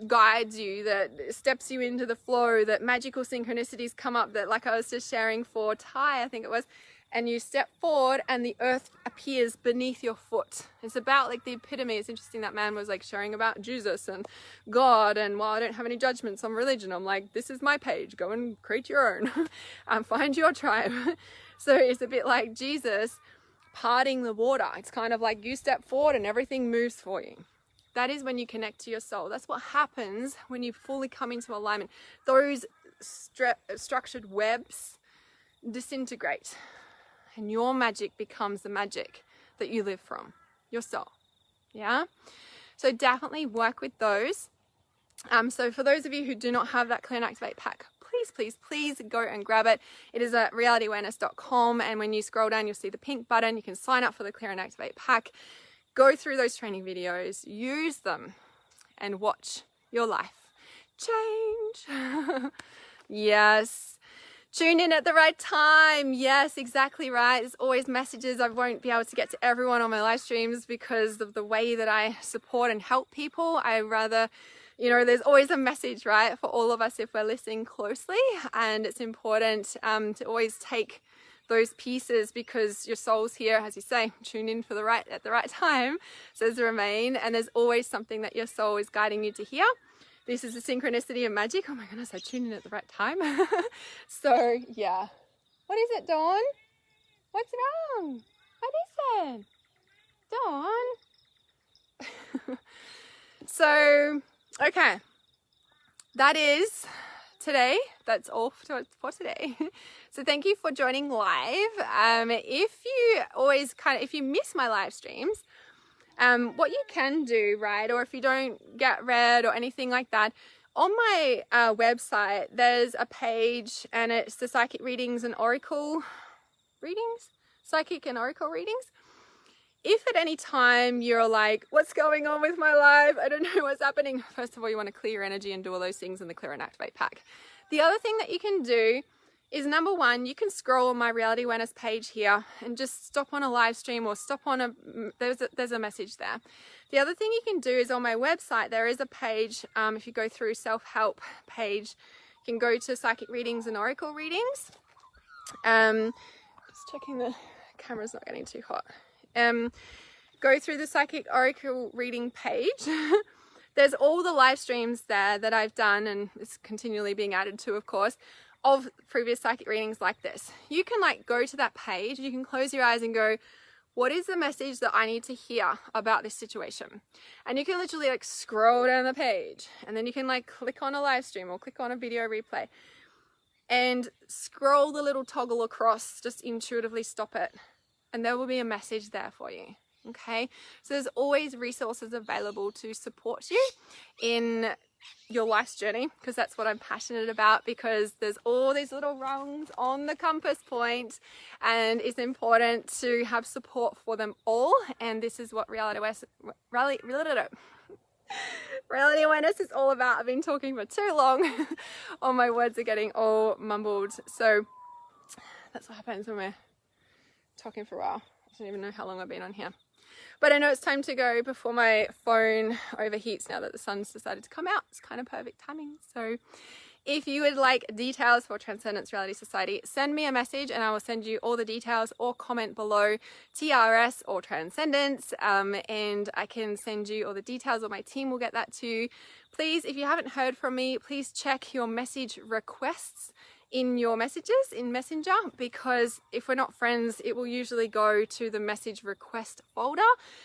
guides you, that steps you into the flow, that magical synchronicities come up, that like I was just sharing for Ty, I think it was, and you step forward and the earth appears beneath your foot. It's about like the epitome. It's interesting that man was like sharing about Jesus and God, and while I don't have any judgments on religion, I'm like, this is my page, go and create your own and find your tribe. So it's a bit like Jesus parting the water. It's kind of like you step forward and everything moves for you. That is when you connect to your soul. That's what happens when you fully come into alignment. Those structured webs disintegrate, and your magic becomes the magic that you live from, your soul, yeah? So definitely work with those. So for those of you who do not have that Clear and Activate pack, please go and grab it. It is at realityawareness.com, and when you scroll down, you'll see the pink button. You can sign up for the Clear and Activate pack. Go through those training videos, use them, and watch your life change. Yes. Tune in at the right time. Yes, exactly right. There's always messages. I won't be able to get to everyone on my live streams because of the way that I support and help people. I rather, there's always a message, right, for all of us if we're listening closely. And it's important to always take those pieces, because your soul's here, as you say, tune in at the right time, says Remain, and there's always something that your soul is guiding you to hear. This is the synchronicity of magic. Oh my goodness, I tuned in at the right time. So yeah. What is it, Dawn? What's wrong? What is it? Dawn? So, okay. That is today. That's all for today. So thank you for joining live. If you miss my live streams, what you can do, right, or if you don't get read or anything like that, on my website, there's a page, and it's the psychic readings and oracle readings, psychic and oracle readings. If at any time you're like, what's going on with my life? I don't know what's happening. First of all, you want to clear your energy and do all those things in the Clear and Activate pack. The other thing that you can do is, number one, you can scroll on my Reality Awareness page here and just stop on a live stream, or stop on there's a message there. The other thing you can do is on my website, there is a page, if you go through self-help page, you can go to psychic readings and oracle readings. Just checking the camera's not getting too hot. Go through the psychic oracle reading page. There's all the live streams there that I've done, and it's continually being added to, of course, of previous psychic readings like this. You can go to that page, you can close your eyes and go, what is the message that I need to hear about this situation? And you can literally scroll down the page, and then you can click on a live stream or click on a video replay and scroll the little toggle across, just intuitively stop it, and there will be a message there for you. Okay, so there's always resources available to support you in your life's journey, because that's what I'm passionate about, because there's all these little rungs on the compass point, and it's important to have support for them all. And this is what Reality Awareness is all about. I've been talking for too long. All my words are getting all mumbled. So that's what happens when we're talking for a while. I don't even know how long I've been on here. But I know it's time to go before my phone overheats now that the sun's decided to come out. It's kind of perfect timing. So if you would like details for Transcendence Reality Society, send me a message and I will send you all the details, or comment below TRS or Transcendence, and I can send you all the details, or my team will get that to you. Please, if you haven't heard from me, please check your message requests in your messages in Messenger, because if we're not friends, it will usually go to the message request folder,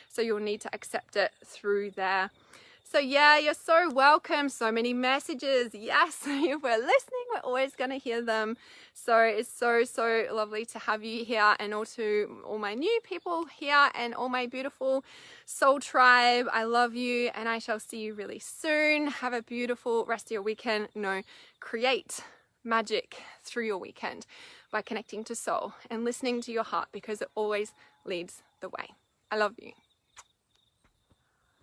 so you'll need to accept it through there. So yeah, you're so welcome. So many messages. Yes, if we're listening, we're always going to hear them. So it's so lovely to have you here, and also all my new people here and all my beautiful soul tribe. I love you, and I shall see you really soon. Have a beautiful rest of your weekend. Create magic through your weekend by connecting to soul and listening to your heart, because it always leads the way. I love you.